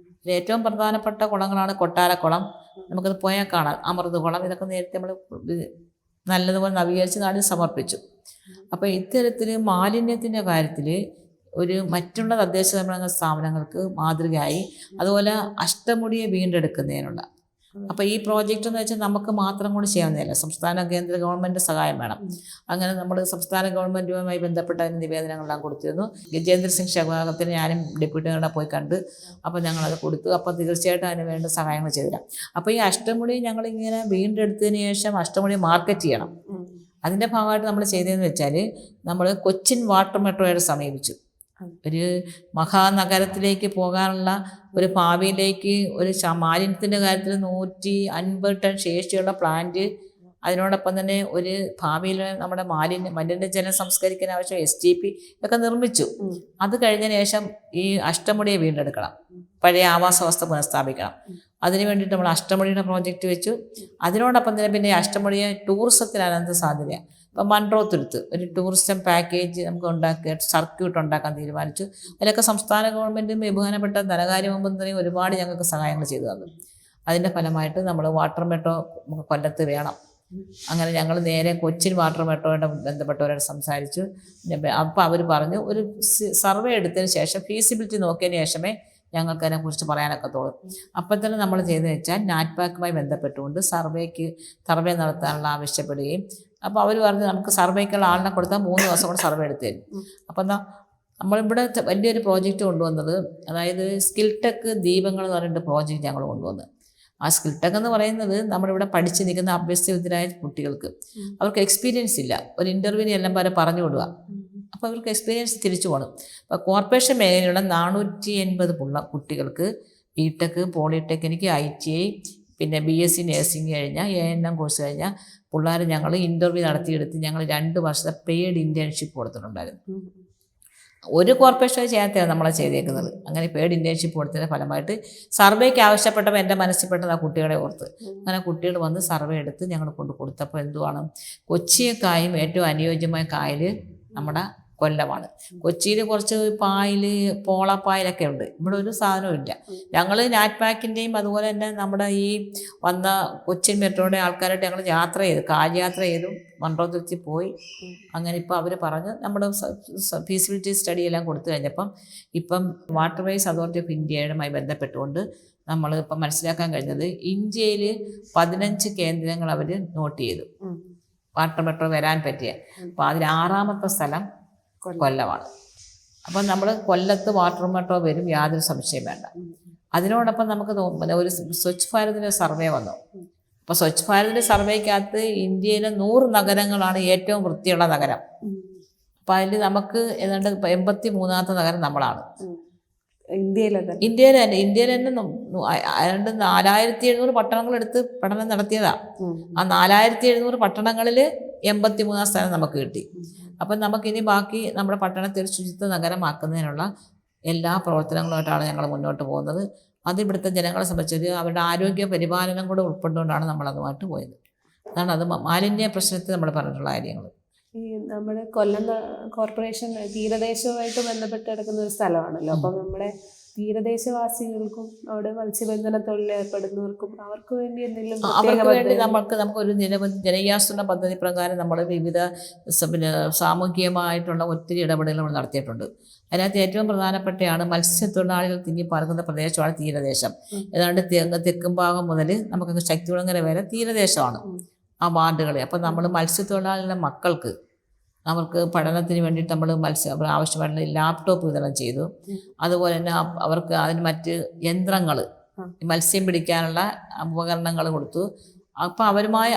ഏറ്റവും പ്രധാനപ്പെട്ട കുളങ്ങളാണ് കൊട്ടാരക്കുളം, നമുക്കത് പോയാൽ കാണാം, അമൃത് കുളം, ഇതൊക്കെ നേരത്തെ നമ്മൾ നല്ലതുപോലെ നവീകരിച്ച് നാടിന് സമർപ്പിച്ചു. അപ്പോൾ ഇത്തരത്തിൽ മാലിന്യത്തിൻ്റെ കാര്യത്തിൽ ഒരു മറ്റുള്ള തദ്ദേശ സ്വയംഭരണ സ്ഥാപനങ്ങൾക്ക് മാതൃകയായി. അതുപോലെ അഷ്ടമുടിയെ വീണ്ടെടുക്കുന്നതിനുള്ള, അപ്പോൾ ഈ പ്രോജക്റ്റ് എന്ന് വെച്ചാൽ നമുക്ക് മാത്രം കൊണ്ട് ചെയ്യാവുന്നതല്ല, സംസ്ഥാന കേന്ദ്ര ഗവൺമെൻറ് സഹായം വേണം. അങ്ങനെ നമ്മൾ സംസ്ഥാന ഗവൺമെൻറ്റുമായി ബന്ധപ്പെട്ട അതിന് നിവേദനങ്ങളെല്ലാം കൊടുത്തിരുന്നു. ഗജേന്ദ്ര സിംഗ് ഷെഖാവത്തിന് ഞാനും ഡെപ്യൂട്ടികളെ പോയി കണ്ട്, അപ്പോൾ ഞങ്ങളത് കൊടുത്തു. അപ്പോൾ തീർച്ചയായിട്ടും അതിന് വേണ്ട സഹായങ്ങൾ ചെയ്തുതരാം. അപ്പോൾ ഈ അഷ്ടമുടി ഞങ്ങളിങ്ങനെ വീണ്ടെടുത്തതിന് ശേഷം അഷ്ടമുടി മാർക്കറ്റ് ചെയ്യണം. അതിൻ്റെ ഭാഗമായിട്ട് നമ്മൾ ചെയ്തതെന്ന് വെച്ചാൽ നമ്മൾ കൊച്ചിൻ വാട്ടർ മെട്രോയെ സമീപിച്ചു. ഒരു മഹാനഗരത്തിലേക്ക് പോകാനുള്ള ഒരു ഭാവിയിലേക്ക് ഒരു മാലിന്യത്തിൻ്റെ കാര്യത്തിൽ 150 ടൺ ശേഷിയുള്ള പ്ലാന്റ് അതിനോടൊപ്പം തന്നെ ഒരു ഭാവിയിൽ നമ്മുടെ മലിനജലം സംസ്കരിക്കാൻ ആവശ്യം STP ഒക്കെ നിർമ്മിച്ചു. അത് കഴിഞ്ഞതിന് ശേഷം ഈ അഷ്ടമുടിയെ വീണ്ടെടുക്കണം, പഴയ ആവാസ വ്യവസ്ഥ പുനഃസ്ഥാപിക്കണം. അതിന് വേണ്ടിയിട്ട് നമ്മൾ അഷ്ടമുടിയുടെ പ്രോജക്റ്റ് വെച്ചു. അതിനോടൊപ്പം തന്നെ പിന്നെ അഷ്ടമുടിയെ ടൂറിസത്തിന് അനന്ത സാധ്യത. ഇപ്പം മൺട്രോത്തുരുത്ത് ഒരു ടൂറിസം പാക്കേജ് നമുക്ക് സർക്യൂട്ട് ഉണ്ടാക്കാൻ തീരുമാനിച്ചു. അതിലൊക്കെ സംസ്ഥാന ഗവൺമെൻറ്റും ബഹുമാനപ്പെട്ട ധനകാര്യ മന്ത്രിയും ഒരുപാട് ഞങ്ങൾക്ക് സഹായങ്ങൾ ചെയ്തു തന്നു. അതിൻ്റെ ഫലമായിട്ട് നമ്മൾ വാട്ടർ മെട്രോ കൊല്ലത്ത് വേണം. അങ്ങനെ ഞങ്ങൾ നേരെ കൊച്ചിൻ വാട്ടർ മെട്രോയുടെ ബന്ധപ്പെട്ടവരോട് സംസാരിച്ചു. അപ്പോൾ അവർ പറഞ്ഞു ഒരു സർവേ എടുത്തതിന് ശേഷം ഫീസിബിലിറ്റി നോക്കിയതിന് ശേഷമേ ഞങ്ങൾക്ക് അതിനെക്കുറിച്ച് പറയാനൊക്കത്തുള്ളൂ. അപ്പം തന്നെ നമ്മൾ ചെയ്തതെന്ന് വെച്ചാൽ നാറ്റ്പാക്കുമായി ബന്ധപ്പെട്ടുകൊണ്ട് സർവേ നടത്താനുള്ള ആവശ്യപ്പെടുകയും, അപ്പോൾ അവർ പറഞ്ഞു നമുക്ക് സർവേക്കുള്ള ആളിനെ കൊടുത്താൽ 3 ദിവസം കൊണ്ട് സർവേ എടുത്തു തരും. അപ്പം നമ്മളിവിടെ വലിയൊരു പ്രോജക്റ്റ് കൊണ്ടുവന്നത്, അതായത് സ്കിൽ ടെക് ദീപങ്ങൾ എന്ന് പറഞ്ഞിട്ട് പ്രോജക്റ്റ് ഞങ്ങൾ കൊണ്ടുവന്നത്. ആ സ്കിൽ ടെക് എന്ന് പറയുന്നത് നമ്മളിവിടെ പഠിച്ച് നിൽക്കുന്ന അഭ്യസ്തവിദ്യരായ കുട്ടികൾക്ക് അവർക്ക് എക്സ്പീരിയൻസ് ഇല്ല, ഒരു ഇൻ്റർവ്യൂവിന് എല്ലാം വരെ പറഞ്ഞു വിടുക. അപ്പോൾ അവർക്ക് എക്സ്പീരിയൻസ് തിരിച്ചു പോകണം. അപ്പോൾ കോർപ്പറേഷൻ മേഖലയിലുള്ള 480 കുട്ടികൾക്ക് BTech, പോളിടെക്നിക്ക്, ITI, പിന്നെ BSc നഴ്സിംഗ് കഴിഞ്ഞാൽ ANM കോഴ്സ് കഴിഞ്ഞാൽ പിള്ളേർ ഞങ്ങൾ ഇൻ്റർവ്യൂ നടത്തിയെടുത്ത് ഞങ്ങൾ 2 വർഷത്തെ പെയ്ഡ് ഇൻറ്റേൺഷിപ്പ് കൊടുത്തിട്ടുണ്ടായിരുന്നു. ഒരു കോർപ്പറേഷൻ ചെയ്യാത്തതാണ് നമ്മളെ ചെയ്തേക്കുന്നത്. അങ്ങനെ പെയ്ഡ് ഇൻറ്റേൺഷിപ്പ് കൊടുത്തതിൻ്റെ ഫലമായിട്ട് സർവേക്ക് ആവശ്യപ്പെട്ടപ്പോൾ എൻ്റെ മനസ്സിൽ പെട്ടത് ആ കുട്ടികളെ ഓർത്ത്. അങ്ങനെ കുട്ടികൾ വന്ന് സർവേ എടുത്ത് ഞങ്ങൾ കൊടുത്തപ്പോൾ എന്തുവാണ്, കൊച്ചിയെക്കായും ഏറ്റവും അനുയോജ്യമായ കായൽ നമ്മുടെ കൊല്ലമാണ്. കൊച്ചിയിൽ കുറച്ച് പോളപ്പായലൊക്കെ ഉണ്ട്, ഇവിടെ ഒരു സാധനവും ഇല്ല. ഞങ്ങൾ നാറ്റ്പാക്കിൻ്റെയും അതുപോലെ തന്നെ നമ്മുടെ ഈ വന്ന കൊച്ചിൻ മെട്രോയുടെ ആൾക്കാരായിട്ട് ഞങ്ങൾ കാൽയാത്ര ചെയ്തു മൺട്രോത്തുരുത്തി പോയി. അങ്ങനെ ഇപ്പോൾ അവർ പറഞ്ഞ് നമ്മുടെ ഫീസിബിലിറ്റി സ്റ്റഡി എല്ലാം കൊടുത്തു കഴിഞ്ഞപ്പം ഇപ്പം വാട്ടർവേസ് അതോറിറ്റി ഓഫ് ഇന്ത്യയുമായി ബന്ധപ്പെട്ടുകൊണ്ട് നമ്മൾ ഇപ്പം മനസ്സിലാക്കാൻ കഴിഞ്ഞത് ഇന്ത്യയിൽ 15 കേന്ദ്രങ്ങൾ അവർ നോട്ട് ചെയ്തു വാട്ടർ മെട്രോ വരാൻ പറ്റിയ. അപ്പോൾ അതിൽ 6ാമത്തെ സ്ഥലം കൊല്ലമാണ്. അപ്പം നമ്മൾ കൊല്ലത്ത് വാട്ടർ മെട്രോ വരും, യാതൊരു സംശയം വേണ്ട. അതിനോടൊപ്പം നമുക്ക് ഒരു സ്വച്ഛ് ഭാരതിൻ്റെ സർവേ വന്നു. അപ്പോൾ സ്വച്ഛ് ഭാരതിൻ്റെ സർവേക്കകത്ത് ഇന്ത്യയിലെ 100 നഗരങ്ങളാണ് ഏറ്റവും വൃത്തിയുള്ള നഗരം. അപ്പോൾ അതിൽ നമുക്ക് ഏതാണ്ട് 83ാമത്തെ നഗരം നമ്മളാണ്. ഇന്ത്യയിൽ തന്നെ ഏതാണ്ട് 4700 പട്ടണങ്ങളെടുത്ത് പഠനം നടത്തിയതാണ്. ആ 4700 പട്ടണങ്ങളിൽ 83ാം സ്ഥാനം നമുക്ക് കിട്ടി. അപ്പം നമുക്കിനി ബാക്കി നമ്മുടെ പട്ടണത്തെ ഒരു ശുചിത്വ നഗരമാക്കുന്നതിനുള്ള എല്ലാ പ്രവർത്തനങ്ങളുമായിട്ടാണ് ഞങ്ങൾ മുന്നോട്ട് പോകുന്നത്. അത് ഇവിടുത്തെ ജനങ്ങളെ സംബന്ധിച്ച് അവരുടെ ആരോഗ്യ പരിപാലനം കൂടെ ഉൾപ്പെട്ടുകൊണ്ടാണ് നമ്മളതുമായിട്ട് പോയത്. അതാണ് അത് മാലിന്യ പ്രശ്നത്തിൽ നമ്മൾ പറഞ്ഞിട്ടുള്ള കാര്യങ്ങൾ. ഈ നമ്മുടെ കൊല്ലം കോർപ്പറേഷൻ തീരദേശവുമായിട്ട് ബന്ധപ്പെട്ട് കിടക്കുന്ന ഒരു സ്ഥലമാണല്ലോ. അപ്പം നമ്മുടെ തീരദേശവാസികൾക്കും അവിടെ മത്സ്യബന്ധന തൊഴിൽ ഏർപ്പെടുന്നവർക്കും അവർക്ക് വേണ്ടി എന്തെങ്കിലും നമുക്കൊരു നിരവധി ജനകീയാസൂത്രണ പദ്ധതി പ്രകാരം നമ്മൾ വിവിധ പിന്നെ സാമൂഹികമായിട്ടുള്ള ഒത്തിരി ഇടപെടലുകൾ നമ്മൾ നടത്തിയിട്ടുണ്ട്. അതിനകത്ത് ഏറ്റവും പ്രധാനപ്പെട്ടയാണ് മത്സ്യത്തൊഴിലാളികൾ തിങ്ങി പാർക്കുന്ന പ്രദേശമാണ് തീരദേശം. ഏതാണ്ട് തെക്കും ഭാഗം മുതൽ നമുക്ക് ശക്തികുളങ്ങര വരെ തീരദേശമാണ് ആ വാർഡുകൾ. അപ്പം നമ്മൾ മത്സ്യത്തൊഴിലാളികളുടെ മക്കൾക്ക് അവർക്ക് പഠനത്തിന് വേണ്ടിയിട്ട് നമ്മൾ ആവശ്യമായിട്ടുള്ള ലാപ്ടോപ്പ് വിതരണം ചെയ്തു. അതുപോലെ തന്നെ അവർക്ക് അതിന് മറ്റ് യന്ത്രങ്ങൾ, മത്സ്യം പിടിക്കാനുള്ള ഉപകരണങ്ങൾ കൊടുത്തു. അപ്പോൾ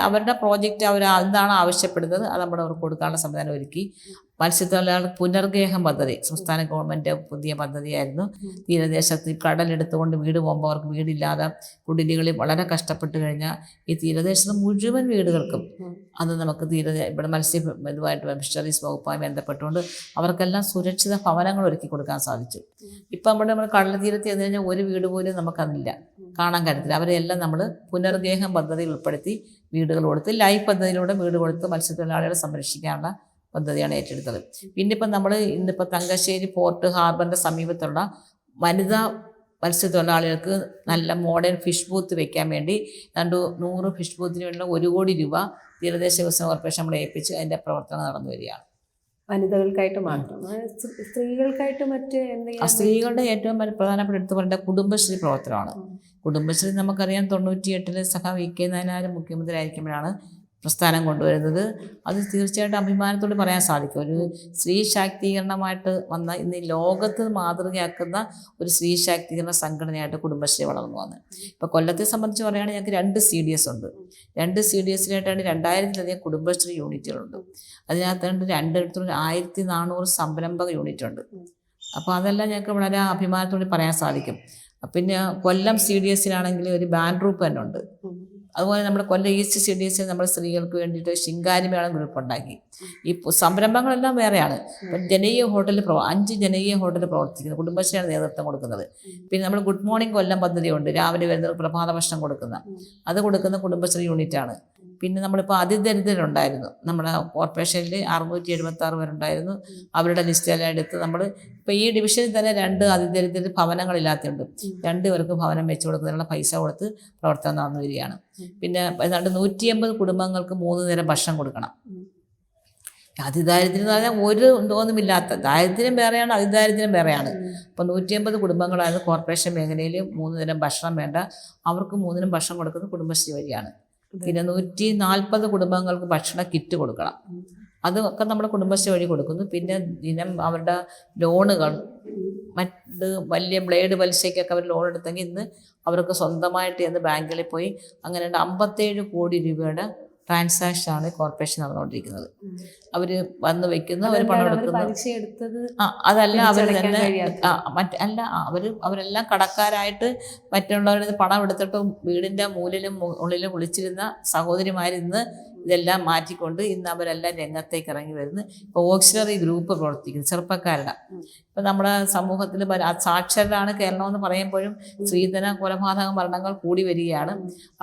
അവരുടെ പ്രോജക്റ്റ് എന്താണ് ആവശ്യപ്പെടുന്നത് അത് നമ്മൾ അവർക്ക് കൊടുക്കാനുള്ള സംവിധാനം ഒരുക്കി. മത്സ്യത്തൊഴിലാളികൾ പുനർഗേഹം പദ്ധതി സംസ്ഥാന ഗവൺമെൻറ് പുതിയ പദ്ധതിയായിരുന്നു. തീരദേശത്ത് കടലെടുത്തുകൊണ്ട് വീട് പോകുമ്പോൾ അവർക്ക് വീടില്ലാതെ കുടിലുകളിൽ വളരെ കഷ്ടപ്പെട്ട് കഴിഞ്ഞാൽ ഈ തീരദേശത്ത് മുഴുവൻ വീടുകൾക്കും അത് നമുക്ക് ഇവിടെ ഇതുമായിട്ട് ഫിഷറീസ് വകുപ്പുമായി ബന്ധപ്പെട്ടുകൊണ്ട് അവർക്കെല്ലാം സുരക്ഷിത ഭവനങ്ങൾ ഒരുക്കി കൊടുക്കാൻ സാധിച്ചു. ഇപ്പം നമ്മൾ കടൽ തീരത്ത് ചെന്ന് കഴിഞ്ഞാൽ ഒരു വീട് പോലും നമുക്കതില്ല, കാണാൻ കഴിയത്തില്ല. അവരെല്ലാം നമ്മൾ പുനർഗേഹം പദ്ധതിയിൽ ഉൾപ്പെടുത്തി വീടുകൾ കൊടുത്ത് ലൈഫ് പദ്ധതിയിലൂടെ വീട് കൊടുത്ത് മത്സ്യത്തൊഴിലാളികളെ സംരക്ഷിക്കാനുള്ള പദ്ധതിയാണ് ഏറ്റെടുത്തത്. പിന്നെ ഇന്നിപ്പോൾ തങ്കശ്ശേരി പോർട്ട് ഹാർബറിൻ്റെ സമീപത്തുള്ള വനിതാ മത്സ്യത്തൊഴിലാളികൾക്ക് നല്ല മോഡേൺ ഫിഷ് ബൂത്ത് വെക്കാൻ വേണ്ടി 100 ഫിഷ് ബൂത്തിന് വേണ്ടിയുള്ള 1 കോടി രൂപ തീരദേശ വികസന കോർപ്പറേഷൻ നമ്മളെ ഏൽപ്പിച്ച് അതിൻ്റെ പ്രവർത്തനം നടന്നു വരികയാണ്. വനിതകൾക്കായിട്ട് മാത്രം, സ്ത്രീകൾക്കായിട്ട് മറ്റ് എന്തെങ്കിലും? സ്ത്രീകളുടെ ഏറ്റവും പ്രധാനപ്പെട്ട എടുത്തു പറയേണ്ട കുടുംബശ്രീ പ്രവർത്തനമാണ്. കുടുംബശ്രീ നമുക്കറിയാം 98-ൽ സഖാവ് VK നായനാർ മുഖ്യമന്ത്രി ആയിരിക്കുമ്പോഴാണ് പ്രസ്ഥാനം കൊണ്ടുവരുന്നത്. അത് തീർച്ചയായിട്ടും അഭിമാനത്തോട് പറയാൻ സാധിക്കും. ഒരു സ്ത്രീ ശാക്തീകരണമായിട്ട് വന്ന ഇന്ന് ലോകത്ത് മാതൃകയാക്കുന്ന ഒരു സ്ത്രീ ശാക്തീകരണ സംഘടനയായിട്ട് കുടുംബശ്രീ വളർന്നു വന്നത്. ഇപ്പോൾ കൊല്ലത്തെ സംബന്ധിച്ച് പറയുകയാണെങ്കിൽ ഞങ്ങൾക്ക് 2 CDS ഉണ്ട്. 2 CDSലായിട്ടാണ് 2000-ലധികം കുടുംബശ്രീ യൂണിറ്റുകളുണ്ട്. അതിനകത്ത് 1400 സംരംഭക യൂണിറ്റ് ഉണ്ട്. അപ്പോൾ അതെല്ലാം ഞങ്ങൾക്ക് വളരെ അഭിമാനത്തോടെ പറയാൻ സാധിക്കും. പിന്നെ കൊല്ലം CDSലാണെങ്കിൽ ഒരു ബാൻഡ് ഗ്രൂപ്പ് തന്നെ ഉണ്ട്. അതുപോലെ നമ്മുടെ കൊല്ലം ഈസ്റ്റ് സിഡീസിൽ നമ്മൾ സ്ത്രീകൾക്ക് വേണ്ടിയിട്ട് ശിങ്കാരിമേളം ഗ്രൂപ്പ് ഉണ്ടാക്കി. ഈ സംരംഭങ്ങളെല്ലാം വേറെയാണ്. ഇപ്പം ജനകീയ ഹോട്ടലിൽ 5 ജനകീയ ഹോട്ടലിൽ പ്രവർത്തിക്കുന്നത് കുടുംബശ്രീയാണ് നേതൃത്വം കൊടുക്കുന്നത്. പിന്നെ നമ്മൾ ഗുഡ് മോർണിംഗ് കൊല്ലം പദ്ധതിയുണ്ട്, രാവിലെ വരുന്ന പ്രഭാത ഭക്ഷണം കൊടുക്കുന്ന, അത് കൊടുക്കുന്ന കുടുംബശ്രീ യൂണിറ്റാണ്. പിന്നെ നമ്മളിപ്പോൾ അതിദരിദ്രരുണ്ടായിരുന്നു, നമ്മുടെ കോർപ്പറേഷനിൽ 676 പേരുണ്ടായിരുന്നു. അവരുടെ ലിസ്റ്റെല്ലാം എടുത്ത് നമ്മൾ ഇപ്പോൾ ഈ ഡിവിഷനിൽ തന്നെ 2 അതിദരിദ്ര ഭവനങ്ങളില്ലാത്തതുണ്ട്. 2 പേർക്ക് ഭവനം വെച്ച് കൊടുക്കുന്നതിനുള്ള പൈസ കൊടുത്ത് പ്രവർത്തനം നടന്നു വരികയാണ്. പിന്നെ ഏതാണ്ട് 180 കുടുംബങ്ങൾക്ക് 3 നേരം ഭക്ഷണം കൊടുക്കണം. അതിദാരിദ്ര്യം എന്ന് പറഞ്ഞാൽ ഒരു തോന്നുമില്ലാത്ത ദാരിദ്ര്യം വേറെയാണ്, അതിദാരിദ്ര്യം വേറെയാണ്. അപ്പോൾ 180 കുടുംബങ്ങളായിരുന്നു കോർപ്പറേഷൻ മേഖലയിൽ 3 നേരം ഭക്ഷണം വേണ്ട, അവർക്ക് 3 നേരം ഭക്ഷണം കൊടുക്കുന്നത് കുടുംബശ്രീ വഴിയാണ്. പിന്നെ 140 കുടുംബങ്ങൾക്ക് ഭക്ഷണ കിറ്റ് കൊടുക്കണം, അതൊക്കെ നമ്മുടെ കുടുംബശ്രീ വഴി കൊടുക്കുന്നു. പിന്നെ ദിനം അവരുടെ ലോണുകൾ, മറ്റ് വലിയ ബ്ലേഡ് പലിശയ്ക്കൊക്കെ അവർ ലോൺ എടുത്തെങ്കിൽ ഇന്ന് അവർക്ക് സ്വന്തമായിട്ട് എന്ന് ബാങ്കിൽ പോയി അങ്ങനെ 57 കോടി രൂപയുടെ ട്രാൻസാക്ഷനാണ് കോർപ്പറേഷൻ നടന്നുകൊണ്ടിരിക്കുന്നത്. അവർ വന്ന് വെക്കുന്നു, അവർ പണം എടുക്കുന്നു. അതല്ല അവർ തന്നെ അവരെല്ലാം കടക്കാരായിട്ട് മറ്റുള്ളവരുടെ പണം എടുത്തിട്ട് വീടിൻ്റെ മൂലിലും ഉള്ളിലും വിളിച്ചിരുന്ന സഹോദരിമാരിന്ന് ഇതെല്ലാം മാറ്റിക്കൊണ്ട് ഇന്ന് അവരെല്ലാം രംഗത്തേക്ക് ഇറങ്ങി വരുന്നു. ഇപ്പോൾ ഓക്സിലറി ഗ്രൂപ്പ് പ്രവർത്തിക്കുന്നു ചെറുപ്പക്കാരുടെ. ഇപ്പം നമ്മുടെ സമൂഹത്തിൽ സാക്ഷരരാണ് കേരളം എന്ന് പറയുമ്പോഴും സ്ത്രീധന കൊലപാതക മരണങ്ങൾ കൂടി വരികയാണ്.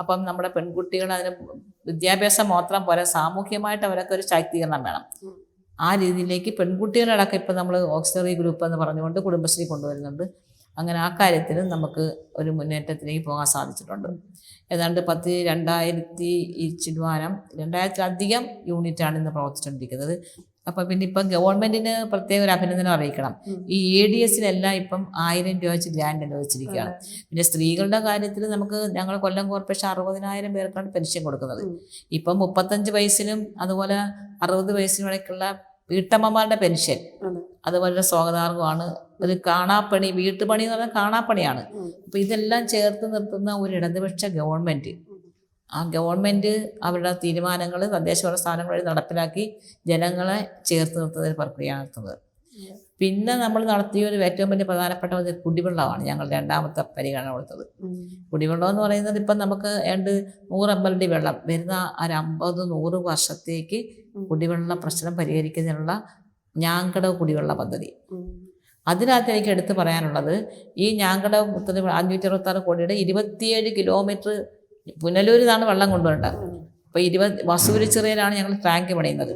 അപ്പം നമ്മുടെ പെൺകുട്ടികൾ അതിന് വിദ്യാഭ്യാസം മാത്രം പോരാ, സാമൂഹ്യമായിട്ട് അവരൊക്കെ ഒരു ശാക്തീകരണം വേണം. ആ രീതിയിലേക്ക് പെൺകുട്ടികളടക്കം ഇപ്പം നമ്മൾ ഓക്സിലറി ഗ്രൂപ്പ് എന്ന് പറഞ്ഞുകൊണ്ട് കുടുംബശ്രീ കൊണ്ടുവരുന്നുണ്ട്. അങ്ങനെ ആ കാര്യത്തിൽ നമുക്ക് ഒരു മുന്നേറ്റത്തിലേക്ക് പോകാൻ സാധിച്ചിട്ടുണ്ട്. ഏതാണ്ട് 2000-ലധികം യൂണിറ്റാണ് ഇന്ന് പ്രവർത്തിച്ചുകൊണ്ടിരിക്കുന്നത്. അപ്പം പിന്നെ ഇപ്പം ഗവൺമെൻറ്റിന് പ്രത്യേക ഒരു അഭിനന്ദനം അറിയിക്കണം. ഈ ADSനെല്ലാം ഇപ്പം 1000 രൂപ വെച്ച് ഗ്രാൻഡ് അനുവദിച്ചിരിക്കുകയാണ്. പിന്നെ സ്ത്രീകളുടെ കാര്യത്തിൽ നമുക്ക് ഞങ്ങൾ കൊല്ലം കോർപ്പറേഷൻ 60,000 പേർക്കാണ് പെൻഷൻ കൊടുക്കുന്നത്. ഇപ്പം 35 വയസ്സിനും അതുപോലെ 60 വയസ്സിനും ഇടയ്ക്കുള്ള വീട്ടമ്മമാരുടെ പെൻഷൻ അതുപോലെ സ്വാഗതാർഹമാണ്. ഒരു കാണാപ്പണി, വീട്ടുപണി എന്ന് പറഞ്ഞാൽ കാണാപ്പണിയാണ്. അപ്പോൾ ഇതെല്ലാം ചേർത്ത് നിർത്തുന്ന ഒരു ഇടതുപക്ഷ ഗവൺമെൻറ്, ആ ഗവൺമെൻറ് അവരുടെ തീരുമാനങ്ങൾ തദ്ദേശഭരണ സ്ഥാപനങ്ങൾ വഴി നടപ്പിലാക്കി ജനങ്ങളെ ചേർത്ത് നിർത്തുന്ന ഒരു പ്രക്രിയ നടത്തുന്നത്. പിന്നെ നമ്മൾ നടത്തിയ ഒരു ഏറ്റവും വലിയ പ്രധാനപ്പെട്ട കുടിവെള്ളമാണ് ഞങ്ങൾ 2ാമത്തെ പരിഗണന കൊടുത്തത്. കുടിവെള്ളം എന്ന് പറയുന്നത് ഇപ്പം നമുക്ക് 100 MLD വെള്ളം വരുന്ന ഒരു 50-100 വർഷത്തേക്ക് കുടിവെള്ള പ്രശ്നം പരിഹരിക്കുന്നതിനുള്ള ഞാങ്കടവ് കുടിവെള്ള പദ്ധതി. അതിനകത്ത് എനിക്ക് എടുത്തു പറയാനുള്ളത്, ഈ ഞാങ്കടവ് 566 കോടിയുടെ 27 കിലോമീറ്റർ പുനലൂരിൽ നിന്നാണ് വെള്ളം കൊണ്ടുവരേണ്ടത്. അപ്പോൾ വസൂരിച്ചിറയിലാണ് ഞങ്ങൾ ടാങ്ക് പണിയുന്നത്.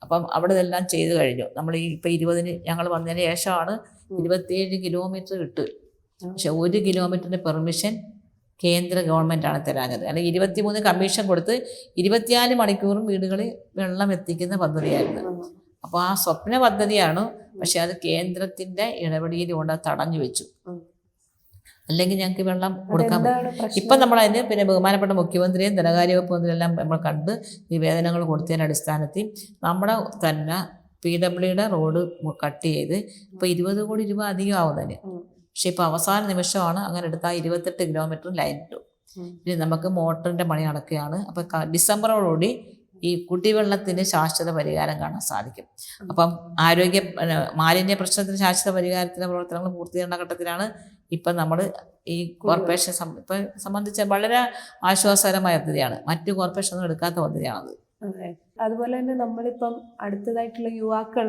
അപ്പം അവിടെ ഇതെല്ലാം ചെയ്തു കഴിഞ്ഞു. നമ്മൾ ഈ ഇപ്പം 20-ന് ഞങ്ങൾ വന്നതിന് ശേഷമാണ് 27 കിലോമീറ്റർ ഇട്ട്. പക്ഷെ 1 കിലോമീറ്ററിൻ്റെ പെർമിഷൻ കേന്ദ്ര ഗവൺമെൻറ്റാണ് തരാഞ്ഞത്. അല്ലെങ്കിൽ 23 കമ്മീഷൻ കൊടുത്ത് 24 മണിക്കൂറും വീടുകളിൽ വെള്ളം എത്തിക്കുന്ന പദ്ധതിയായിരുന്നു. അപ്പോൾ ആ സ്വപ്ന പദ്ധതിയാണ്, പക്ഷെ അത് കേന്ദ്രത്തിൻ്റെ ഇടപെടലുകൊണ്ട് തടഞ്ഞു വെച്ചു. അല്ലെങ്കിൽ ഞങ്ങൾക്ക് വെള്ളം കൊടുക്കാൻ ഇപ്പം നമ്മളതിന് പിന്നെ ബഹുമാനപ്പെട്ട മുഖ്യമന്ത്രിയും ധനകാര്യ വകുപ്പ് മന്ത്രിയെല്ലാം നമ്മൾ കണ്ട് നിവേദനങ്ങൾ കൊടുത്തതിൻ്റെ അടിസ്ഥാനത്തിൽ നമ്മുടെ തന്നെ PWയുടെ റോഡ് കട്ട് ചെയ്ത് ഇപ്പോൾ 20 കോടി രൂപ അധികം ആവുന്നതിന്. പക്ഷെ ഇപ്പോൾ അവസാന നിമിഷമാണ് അങ്ങനെ എടുത്താൽ 28 കിലോമീറ്റർ ലൈൻ ഇട്ടു. ഇനി നമുക്ക് മോട്ടറിൻ്റെ പണി നടക്കുകയാണ്. അപ്പോൾ ഡിസംബറോടുകൂടി ഈ കുടിവെള്ളത്തിന് ശാശ്വത പരിഹാരം കാണാൻ സാധിക്കും. അപ്പം മാലിന്യ പ്രശ്നത്തിന് ശാശ്വത പരിഹാരത്തിൻ്റെ പ്രവർത്തനങ്ങൾ പൂർത്തീകരണ ഘട്ടത്തിലാണ്. ഇപ്പം നമ്മൾ ഈ കോർപ്പറേഷൻ ഇപ്പം സംബന്ധിച്ച് വളരെ ആശ്വാസകരമായ പദ്ധതിയാണ്. മറ്റു കോർപ്പറേഷനൊന്നും എടുക്കാത്ത പദ്ധതിയാണത്. അതെ, അതുപോലെ തന്നെ നമ്മളിപ്പം അടുത്തതായിട്ടുള്ള യുവാക്കൾ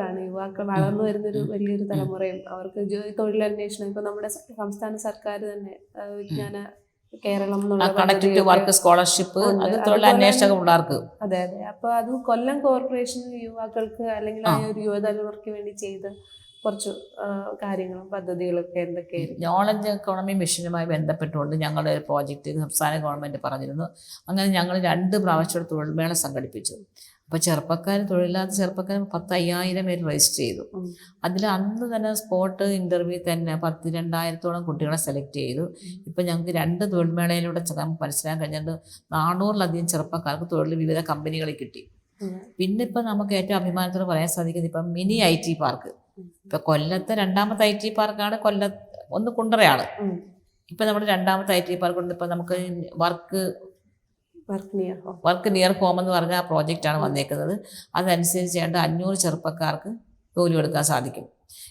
വളർന്നു വരുന്നൊരു വലിയൊരു തലമുറയും അവർക്ക് തൊഴിലന്വേഷണം ഇപ്പം നമ്മുടെ സംസ്ഥാന സർക്കാർ തന്നെ വിജ്ഞാന കേരളം കണക്ടിവിറ്റി വർക്ക് സ്കോളർഷിപ്പ്, അത് തൊഴിലന്വേഷക പിള്ളേർക്ക്. അതെ അതെ. അപ്പോൾ അത് കൊല്ലം കോർപ്പറേഷൻ യുവാക്കൾക്ക് അല്ലെങ്കിൽ ആ ഒരു യുവതലമുറയ്ക്ക് വേണ്ടി ചെയ്ത കുറച്ച് കാര്യങ്ങളും പദ്ധതികളൊക്കെ എന്തൊക്കെയായിരുന്നു? നോളജ് എക്കോണമി മിഷനുമായി ബന്ധപ്പെട്ടുകൊണ്ട് ഞങ്ങളുടെ ഒരു പ്രോജക്റ്റ് സംസ്ഥാന ഗവൺമെൻറ് പറഞ്ഞിരുന്നു. അങ്ങനെ ഞങ്ങൾ 2 പ്രാവശ്യം തൊഴിൽമേള സംഘടിപ്പിച്ചു. അപ്പോൾ തൊഴിലില്ലാത്ത ചെറുപ്പക്കാർ 10,000 പേര് രജിസ്റ്റർ ചെയ്തു. അതിൽ അന്ന് തന്നെ സ്പോട്ട് ഇൻ്റർവ്യൂ തന്നെ 2,000-ഓളം കുട്ടികളെ സെലക്ട് ചെയ്തു. ഇപ്പം ഞങ്ങൾക്ക് 2 തൊഴിൽമേളയിലൂടെ മനസ്സിലാക്കാൻ കഴിഞ്ഞിട്ട് 400-ലധികം ചെറുപ്പക്കാർക്ക് തൊഴിൽ വിവിധ കമ്പനികളിൽ കിട്ടി. പിന്നെ ഇപ്പം നമുക്ക് ഏറ്റവും അഭിമാനത്തോടെ പറയാൻ സാധിക്കുന്നത് ഇപ്പം മിനി IT പാർക്ക്. ഇപ്പം കൊല്ലത്തെ 2ാമത്തെ IT പാർക്കാണ്. ഒന്ന് കുണ്ടറയാണ്. ഇപ്പം നമ്മുടെ 2ാമത്തെ IT പാർക്ക് കൊണ്ട് ഇപ്പം നമുക്ക് വർക്ക് നിയർ ഹോം എന്ന് പറഞ്ഞ ആ പ്രോജക്റ്റാണ് വന്നേക്കുന്നത്. അതനുസരിച്ച് 500 ചെറുപ്പക്കാർക്ക് ജോലി കൊടുക്കാൻ സാധിക്കും.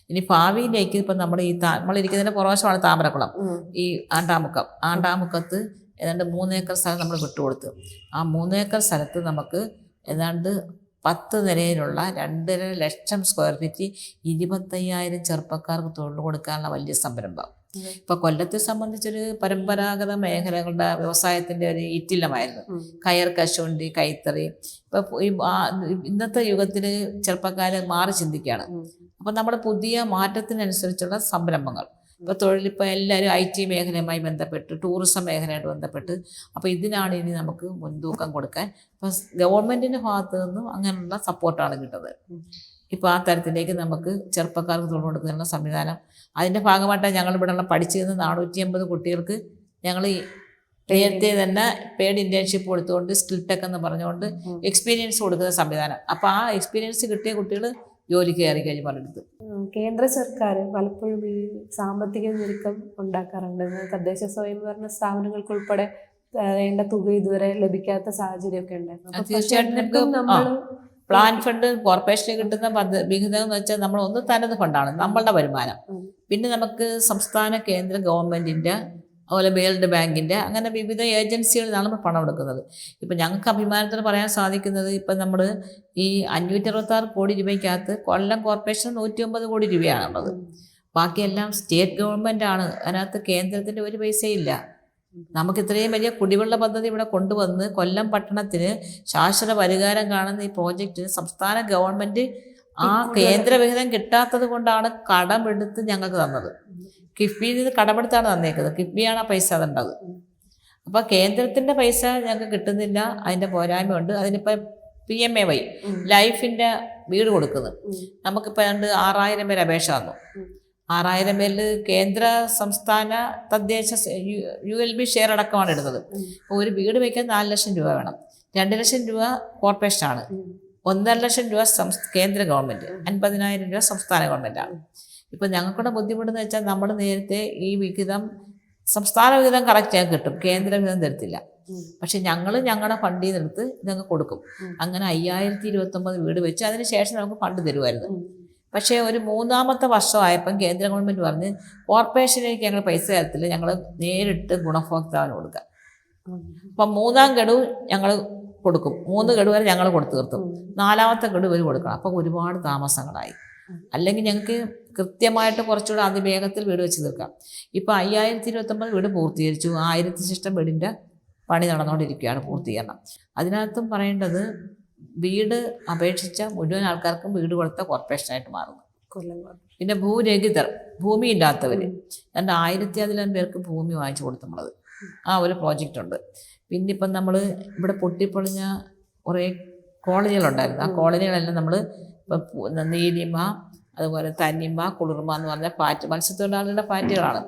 ഇനി ഭാവിയിലേക്ക് ഇപ്പം നമ്മളിരിക്കുന്നതിൻ്റെ പുറവശമാണ് താമരക്കുളം. ഈ ആണ്ടാമുക്കത്ത് ഏതാണ്ട് 3 ഏക്കർ സ്ഥലം നമ്മൾ വിട്ടുകൊടുത്തു. ആ 3 ഏക്കർ സ്ഥലത്ത് നമുക്ക് ഏതാണ്ട് 10 നിലയിലുള്ള 2.5 ലക്ഷം സ്ക്വയർ ഫീറ്റ് 25,000 ചെറുപ്പക്കാർക്ക് തൊഴിൽ കൊടുക്കാനുള്ള വലിയ സംരംഭം. ഇപ്പോൾ കൊല്ലത്തെ സംബന്ധിച്ചൊരു പരമ്പരാഗത മേഖലകളുടെ വ്യവസായത്തിൻ്റെ ഒരു ഈറ്റില്ലമായിരുന്നു കയർ, കശുവണ്ടി, കൈത്തറി. ഇപ്പോൾ ഇന്നത്തെ യുഗത്തിൽ ചെറുപ്പക്കാർ മാറി ചിന്തിക്കുകയാണ്. അപ്പോൾ നമ്മുടെ പുതിയ മാറ്റത്തിനനുസരിച്ചുള്ള സംരംഭങ്ങൾ, ഇപ്പോൾ തൊഴിലിപ്പോൾ എല്ലാവരും IT മേഖലയുമായി ബന്ധപ്പെട്ട്, ടൂറിസം മേഖലയായിട്ട് ബന്ധപ്പെട്ട്, അപ്പോൾ ഇതിനാണ് ഇനി നമുക്ക് മുൻതൂക്കം കൊടുക്കാൻ. ഇപ്പോൾ ഗവൺമെൻറ്റിൻ്റെ ഭാഗത്തു നിന്നും അങ്ങനെയുള്ള സപ്പോർട്ടാണ് കിട്ടുന്നത്. ഇപ്പോൾ ആ തരത്തിലേക്ക് നമുക്ക് ചെറുപ്പക്കാർക്ക് തൊഴിൽ കൊടുക്കാനുള്ള സംവിധാനം, അതിൻ്റെ ഭാഗമായിട്ടാണ് ഞങ്ങളിവിടെയുള്ള പഠിച്ചിരുന്ന 450 കുട്ടികൾക്ക് ഞങ്ങൾ നേരത്തെ തന്നെ പെയ്ഡ് ഇൻറ്റേൺഷിപ്പ് കൊടുത്തുകൊണ്ട് സ്കിൽ ടെക് എന്ന് പറഞ്ഞുകൊണ്ട് എക്സ്പീരിയൻസ് കൊടുക്കുന്ന സംവിധാനം. അപ്പോൾ ആ എക്സ്പീരിയൻസ് കിട്ടിയ കുട്ടികൾ ജോലിക്ക് കയറി കഴിഞ്ഞ് പലയിടത്ത്. കേന്ദ്ര സർക്കാർ പലപ്പോഴും ഈ സാമ്പത്തിക ഞെരുക്കം ഉണ്ടാക്കാറുണ്ട്. തദ്ദേശ സ്വയംഭരണ സ്ഥാപനങ്ങൾക്ക് ഉൾപ്പെടെ വേണ്ട തുക ഇതുവരെ ലഭിക്കാത്ത സാഹചര്യമൊക്കെ ഉണ്ടായിരുന്നു. തീർച്ചയായിട്ടും പ്ലാൻ ഫണ്ട് കോർപ്പറേഷന് കിട്ടുന്ന വിഹിതം എന്ന് വെച്ചാൽ നമ്മൾ ഒന്ന് തനത് ഫണ്ടാണ് നമ്മളുടെ വരുമാനം. പിന്നെ നമുക്ക് സംസ്ഥാന കേന്ദ്ര ഗവൺമെൻറ്റിൻ്റെ അതുപോലെ വേൾഡ് ബാങ്കിൻ്റെ അങ്ങനെ വിവിധ ഏജൻസികളിൽ നിന്നാണ് നമ്മൾ പണം എടുക്കുന്നത്. ഇപ്പം ഞങ്ങൾക്ക് അഭിമാനത്തിന് പറയാൻ സാധിക്കുന്നത്, ഇപ്പം നമ്മൾ ഈ 566 കോടി രൂപയ്ക്കകത്ത് കൊല്ലം കോർപ്പറേഷൻ 109 കോടി രൂപയാണുള്ളത്. ബാക്കിയെല്ലാം സ്റ്റേറ്റ് ഗവൺമെൻറ്റാണ്. അതിനകത്ത് കേന്ദ്രത്തിൻ്റെ ഒരു പൈസയില്ല. നമുക്ക് ഇത്രയും വലിയ കുടിവെള്ള പദ്ധതി ഇവിടെ കൊണ്ടുവന്ന് കൊല്ലം പട്ടണത്തിന് ശാശ്വത പരിഹാരം കാണുന്ന ഈ പ്രോജക്റ്റിന് സംസ്ഥാന ഗവൺമെൻറ് ആ കേന്ദ്ര വിഹിതം കിട്ടാത്തത് കൊണ്ടാണ് കടമെടുത്ത് ഞങ്ങൾക്ക് തന്നത്. കിഫ്ബിയിൽ നിന്ന് കടമെടുത്താണ് തന്നേക്കുന്നത്. കിഫ്ബിയാണ് ആ പൈസ തണ്ടത്. അപ്പോൾ കേന്ദ്രത്തിൻ്റെ പൈസ ഞങ്ങൾക്ക് കിട്ടുന്നില്ല. അതിൻ്റെ പോരായ്മയുണ്ട്. അതിനിപ്പോൾ PMAY ലൈഫിൻ്റെ വീട് കൊടുക്കുന്നത് നമുക്കിപ്പോൾ 6,000 പേര് അപേക്ഷ തന്നു. 6,000 പേരിൽ കേന്ദ്ര സംസ്ഥാന തദ്ദേശ ULB ഷെയർ അടക്കമാണ് ഇടുന്നത്. അപ്പോൾ ഒരു വീട് വയ്ക്കാൻ 4 ലക്ഷം രൂപ വേണം. 2 ലക്ഷം രൂപ കോർപ്പറേഷനാണ്, 1.5 ലക്ഷം രൂപ കേന്ദ്ര ഗവൺമെൻറ്, 50,000 രൂപ സംസ്ഥാന ഗവൺമെൻറ്റാണ്. ഇപ്പോൾ ഞങ്ങൾക്കൂടെ ബുദ്ധിമുട്ടെന്ന് വെച്ചാൽ നമ്മൾ നേരത്തെ ഈ വിഹിതം സംസ്ഥാന വിഹിതം കറക്റ്റ് ആയി കിട്ടും, കേന്ദ്ര വിഹിതം തരത്തില്ല. പക്ഷെ ഞങ്ങൾ ഞങ്ങളുടെ ഫണ്ടിൽ നിന്നെടുത്ത് ഇതങ്ങ് കൊടുക്കും. അങ്ങനെ 5,029 വീട് വെച്ച് അതിന് ശേഷം നമുക്ക് ഫണ്ട് തരുമായിരുന്നു. പക്ഷേ ഒരു 3-ാമത്തെ വർഷമായപ്പം കേന്ദ്ര ഗവൺമെൻറ് പറഞ്ഞ് കോർപ്പറേഷനിലേക്ക് ഞങ്ങൾ പൈസ തരത്തില്ല, ഞങ്ങൾ നേരിട്ട് ഗുണഭോക്താവിന് കൊടുക്കാം. അപ്പം 3-ാം ഗഡു ഞങ്ങൾ കൊടുക്കും. 3 ഗഡു വരെ ഞങ്ങൾ കൊടുത്തു തീർത്തും, 4-ാമത്തെ ഗഡു വരെ കൊടുക്കണം. അപ്പം ഒരുപാട് താമസങ്ങളായി. അല്ലെങ്കിൽ ഞങ്ങൾക്ക് കൃത്യമായിട്ട് കുറച്ചുകൂടെ അതിവേഗത്തിൽ വീട് വെച്ച് തീർക്കാം. ഇപ്പോൾ 5,029 വീട് പൂർത്തീകരിച്ചു. 1000 ശിഷ്ടം വീടിൻ്റെ പണി നടന്നുകൊണ്ടിരിക്കുകയാണ്, പൂർത്തീകരണം. അതിനകത്തും പറയേണ്ടത് വീട് അപേക്ഷിച്ച മുഴുവൻ ആൾക്കാർക്കും വീട് കൊടുത്ത കോർപ്പറേഷനായിട്ട് മാറുന്നു. പിന്നെ ഭൂരഹിതർ, ഭൂമി ഇല്ലാത്തവർ 1,000 പേർക്ക് ഭൂമി വാങ്ങിച്ചു കൊടുത്തു നമ്മളത്. ആ ഒരു പ്രോജക്റ്റ് ഉണ്ട്. പിന്നെ ഇപ്പം നമ്മൾ ഇവിടെ പൊട്ടിപ്പൊളിഞ്ഞ കുറേ കോളനികളുണ്ടായിരുന്നു. ആ കോളനികളെല്ലാം നമ്മൾ ഇപ്പം നീലിമ, അതുപോലെ തന്നിമ, കുളിർമ എന്ന് പറഞ്ഞ പാറ്റ് മത്സ്യത്തൊഴിലാളികളുടെ പാറ്റുകളാണ്.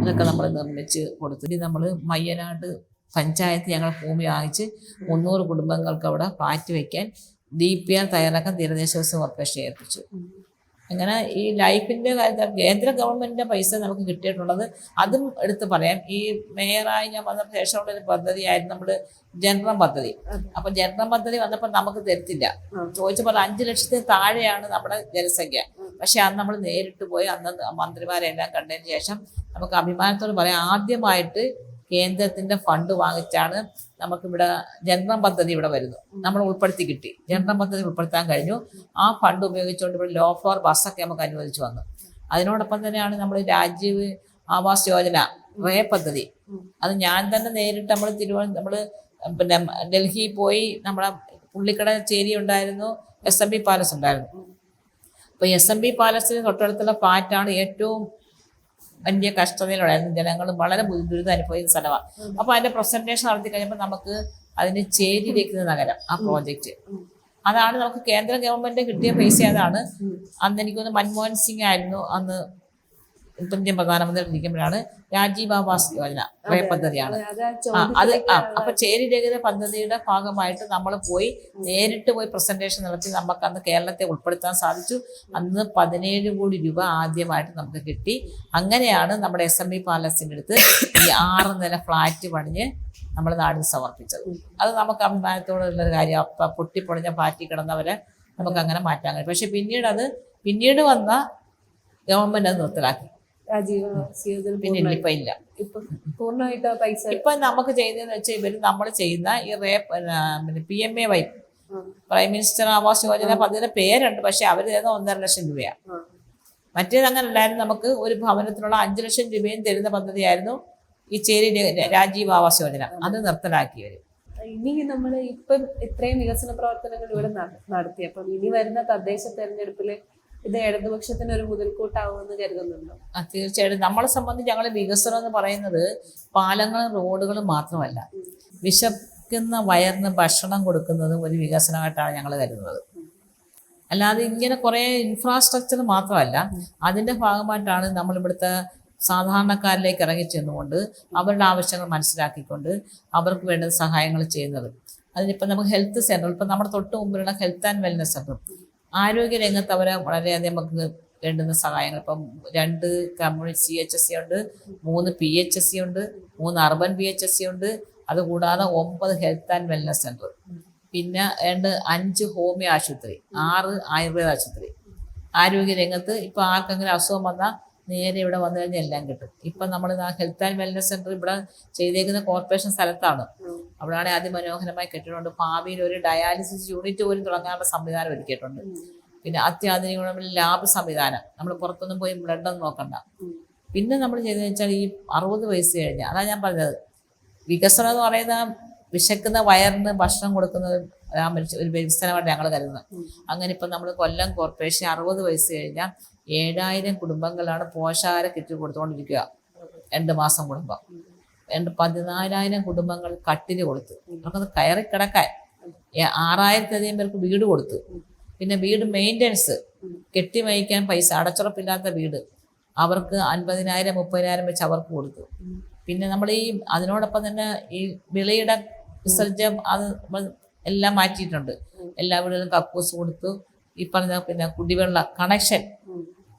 അതൊക്കെ നമ്മൾ നിർമ്മിച്ച് കൊടുത്തിട്ട് നമ്മൾ മയ്യനാട് പഞ്ചായത്ത് ഞങ്ങൾ ഭൂമി വാങ്ങിച്ച് 300 കുടുംബങ്ങൾക്ക് അവിടെ ഫ്ലാറ്റ് വയ്ക്കാൻ DPR തയ്യാറാക്കാൻ തീരദേശ വികസന കോർപ്പറേഷൻ ഏൽപ്പിച്ചു. അങ്ങനെ ഈ ലൈഫിൻ്റെ കാര്യത്തിൽ കേന്ദ്ര ഗവൺമെൻറ്റിൻ്റെ പൈസ നമുക്ക് കിട്ടിയിട്ടുള്ളത് അതും എടുത്ത് പറയാം. ഈ മേയറായി ഞാൻ വന്ന ശേഷമുള്ളൊരു പദ്ധതിയായിരുന്നു നമ്മുടെ ജനറം പദ്ധതി. അപ്പം ജനറം പദ്ധതി വന്നപ്പോൾ നമുക്ക് തരത്തില്ല. ചോദിച്ചപ്പോൾ 5 ലക്ഷത്തിന് താഴെയാണ് നമ്മുടെ ജനസംഖ്യ. പക്ഷെ അന്ന് നമ്മൾ നേരിട്ട് പോയി അന്ന് മന്ത്രിമാരെല്ലാം കണ്ടതിന് ശേഷം നമുക്ക് അഭിമാനത്തോട് പറയാം, ആദ്യമായിട്ട് കേന്ദ്രത്തിൻ്റെ ഫണ്ട് വാങ്ങിച്ചാണ് നമുക്കിവിടെ ജനറം പദ്ധതി ഇവിടെ വരുന്നു. നമ്മൾ ഉൾപ്പെടുത്തി കിട്ടി, ജനറം പദ്ധതി ഉൾപ്പെടുത്താൻ കഴിഞ്ഞു. ആ ഫണ്ട് ഉപയോഗിച്ചുകൊണ്ട് ഇവിടെ ലോ ഫ്ലോർ ബസ്സൊക്കെ നമുക്ക് അനുവദിച്ചു വന്നു. അതിനോടൊപ്പം തന്നെയാണ് നമ്മൾ രാജീവ് ആവാസ് യോജന റേ പദ്ധതി, അത് ഞാൻ തന്നെ നേരിട്ട് നമ്മൾ പിന്നെ ഡൽഹിയിൽ പോയി നമ്മളെ പുള്ളിക്കട ചേരി ഉണ്ടായിരുന്നു, SMB പാലസ് ഉണ്ടായിരുന്നു. അപ്പോൾ SMB പാലസിന് തൊട്ടടുത്തുള്ള ഫ്ലാറ്റാണ് ഏറ്റവും വലിയ കഷ്ടതയിലുണ്ടായിരുന്നു. ജനങ്ങൾ വളരെ ദുരിതം അനുഭവിക്കുന്ന സ്ഥലമാണ്. അപ്പോൾ അതിൻ്റെ പ്രസൻറ്റേഷൻ നടത്തി കഴിഞ്ഞപ്പോൾ നമുക്ക് അതിന് ചേരിയിലേക്ക് നഗരം ആ പ്രോജക്റ്റ് അതാണ് നമുക്ക് കേന്ദ്ര ഗവൺമെൻറ് കിട്ടിയ പൈസ. അതാണ് അന്ന് എനിക്കൊന്ന് മൻമോഹൻ സിംഗ് ആയിരുന്നു അന്ന് ഇന്ത്യൻ പ്രധാനമന്ത്രി ഇരിക്കുമ്പോഴാണ് രാജീവ് ആവാസ് യോജന റേ പദ്ധതിയാണ് അത്. അപ്പൊ ചേരി രഹിത പദ്ധതിയുടെ ഭാഗമായിട്ട് നമ്മൾ പോയി നേരിട്ട് പോയി പ്രസന്റേഷൻ നടത്തി നമുക്ക് അന്ന് കേരളത്തെ ഉൾപ്പെടുത്താൻ സാധിച്ചു. അന്ന് 17 കോടി രൂപ ആദ്യമായിട്ട് നമുക്ക് കിട്ടി. അങ്ങനെയാണ് നമ്മുടെ SMB പാലസിൻ്റെ അടുത്ത് ഈ 6 നില ഫ്ലാറ്റ് പണിഞ്ഞ് നമ്മൾ നാടിന് സമർപ്പിച്ചത്. അത് നമുക്ക് അഭിമാനത്തോടുള്ളൊരു കാര്യം. അപ്പം പൊട്ടിപ്പൊളിഞ്ഞ ഫ്ലാറ്റിൽ കിടന്നവരെ നമുക്ക് അങ്ങനെ മാറ്റാൻ കഴിയും. പക്ഷെ പിന്നീട് വന്ന ഗവൺമെൻറ് അത് നിർത്തലാക്കി. ആജീവാവാസ് യോജന പിന്നെ ഇപ്പം ഇല്ല. ഇപ്പം പൂർണ്ണമായിട്ട് ആ പൈസ ഇപ്പം നമുക്ക് ചെയ്യുന്നതെന്ന് വെച്ചാൽ ഇവർ നമ്മൾ ചെയ്യുന്ന ഈ PMAY prime minister Awas Yojana പദ്ധതിയുടെ പേരുണ്ട്, പക്ഷെ അവർ തരുന്ന 1.5 ലക്ഷം രൂപയാണ്. മറ്റേത് അങ്ങനെ അല്ലായിരുന്നു. നമുക്ക് ഒരു ഭവനത്തിനുള്ള 5 ലക്ഷം രൂപയും തരുന്ന പദ്ധതിയായിരുന്നു ഈ ചേരി രാജീവ് ആവാസ് യോജന. അത് നിർത്തലാക്കി വരും. ഇനി നമ്മൾ ഇപ്പം ഇത്രയും വികസന പ്രവർത്തനങ്ങൾ ഇവിടെ നടത്തി, അപ്പം ഇനി വരുന്ന തദ്ദേശ തെരഞ്ഞെടുപ്പിൽ ഇത് ഇടതുപക്ഷത്തിന് ഒരു മുതൽക്കൂട്ടാവുമെന്ന് കരുതുന്നുണ്ടോ? തീർച്ചയായിട്ടും. നമ്മളെ സംബന്ധിച്ച് ഞങ്ങൾ വികസനം എന്ന് പറയുന്നത് പാലങ്ങളും റോഡുകളും മാത്രമല്ല, വിശക്കുന്ന വയറിന് ഭക്ഷണം കൊടുക്കുന്നതും ഒരു വികസനമായിട്ടാണ് ഞങ്ങൾ കരുതുന്നത്. അല്ലാതെ ഇങ്ങനെ കുറേ ഇൻഫ്രാസ്ട്രക്ചർ മാത്രമല്ല, അതിൻ്റെ ഭാഗമായിട്ടാണ് നമ്മളിവിടുത്തെ സാധാരണക്കാരിലേക്ക് ഇറങ്ങി ചെന്നുകൊണ്ട് അവരുടെ ആവശ്യങ്ങൾ മനസ്സിലാക്കിക്കൊണ്ട് അവർക്ക് വേണ്ട സഹായങ്ങൾ ചെയ്യുന്നത്. അതിനിപ്പോൾ നമുക്ക് ഹെൽത്ത് സെൻ്റർ, ഇപ്പം നമ്മുടെ തൊട്ട് മുമ്പിലുള്ള ഹെൽത്ത് ആൻഡ് വെൽനസ് സെൻ്റർ, ആരോഗ്യ രംഗത്ത് അവരെ വളരെയധികം നമുക്ക് വേണ്ടുന്ന സഹായങ്ങൾ. ഇപ്പം 2 കമ്മ്യൂണിറ്റി CHSC ഉണ്ട്, 3 PHSC ഉണ്ട്, 3 അർബൻ PHSC ഉണ്ട്. അതുകൂടാതെ 9 ഹെൽത്ത് ആൻഡ് വെൽനസ് സെൻ്റർ, പിന്നെ 5 ഹോമിയോ ആശുപത്രി, 6 ആയുർവേദ ആശുപത്രി. ആരോഗ്യ രംഗത്ത് ഇപ്പോൾ ആർക്കെങ്കിലും അസുഖം വന്നാൽ നേരെ ഇവിടെ വന്നു കഴിഞ്ഞാൽ എല്ലാം കിട്ടും. ഇപ്പം നമ്മൾ ഹെൽത്ത് ആൻഡ് വെൽനസ് സെൻ്റർ ഇവിടെ ചെയ്തേക്കുന്ന കോർപ്പറേഷൻ സ്ഥലത്താണ്. അവിടെയാണെങ്കിൽ അതിമനോഹരമായി കെട്ടിട്ടുണ്ട്. ഭാവിയിൽ ഒരു ഡയാലിസിസ് യൂണിറ്റ് പോലും തുടങ്ങാനുള്ള സംവിധാനം ഒരുക്കിയിട്ടുണ്ട്. പിന്നെ അത്യാധുനിക ലാബ് സംവിധാനം, നമ്മൾ പുറത്തൊന്നും പോയി ബ്ലഡൊന്നും നോക്കണ്ട. പിന്നെ നമ്മൾ ചെയ്തതെന്ന് വെച്ചാൽ ഈ 60 വയസ്സ് കഴിഞ്ഞാൽ, അതാണ് ഞാൻ പറഞ്ഞത്, വികസനം എന്ന് പറയുന്ന വിശക്കുന്ന വയറിന് ഭക്ഷണം കൊടുക്കുന്നത് ഒരു വികസനമായിട്ട് ഞങ്ങൾ കരുതുന്നത്. അങ്ങനെ ഇപ്പം നമ്മൾ കൊല്ലം കോർപ്പറേഷൻ 60 വയസ്സ് കഴിഞ്ഞാൽ 7000 കുടുംബങ്ങളാണ് പോഷകാഹാര കിറ്റ് കൊടുത്തുകൊണ്ടിരിക്കുക. 2 മാസം കുടുംബം 14,000 കുടുംബങ്ങൾ കട്ടിന് കൊടുത്തു. നമുക്കത് കയറി കിടക്കാൻ 6,000-ലധികം പേർക്ക് വീട് കൊടുത്തു. പിന്നെ വീട് മെയിൻ്റനൻസ്, കെട്ടി വഹിക്കാൻ പൈസ, അടച്ചുറപ്പില്ലാത്ത വീട് അവർക്ക് 50,000 30,000 വെച്ച് അവർക്ക് കൊടുത്തു. പിന്നെ നമ്മൾ ഈ അതിനോടൊപ്പം തന്നെ ഈ വിളയുടെ വിസർജ്യം അത് എല്ലാം മാറ്റിയിട്ടുണ്ട്. എല്ലാ വീടുകളും കക്കൂസ് കൊടുത്തു. ഈ പറഞ്ഞ പിന്നെ കുടിവെള്ള കണക്ഷൻ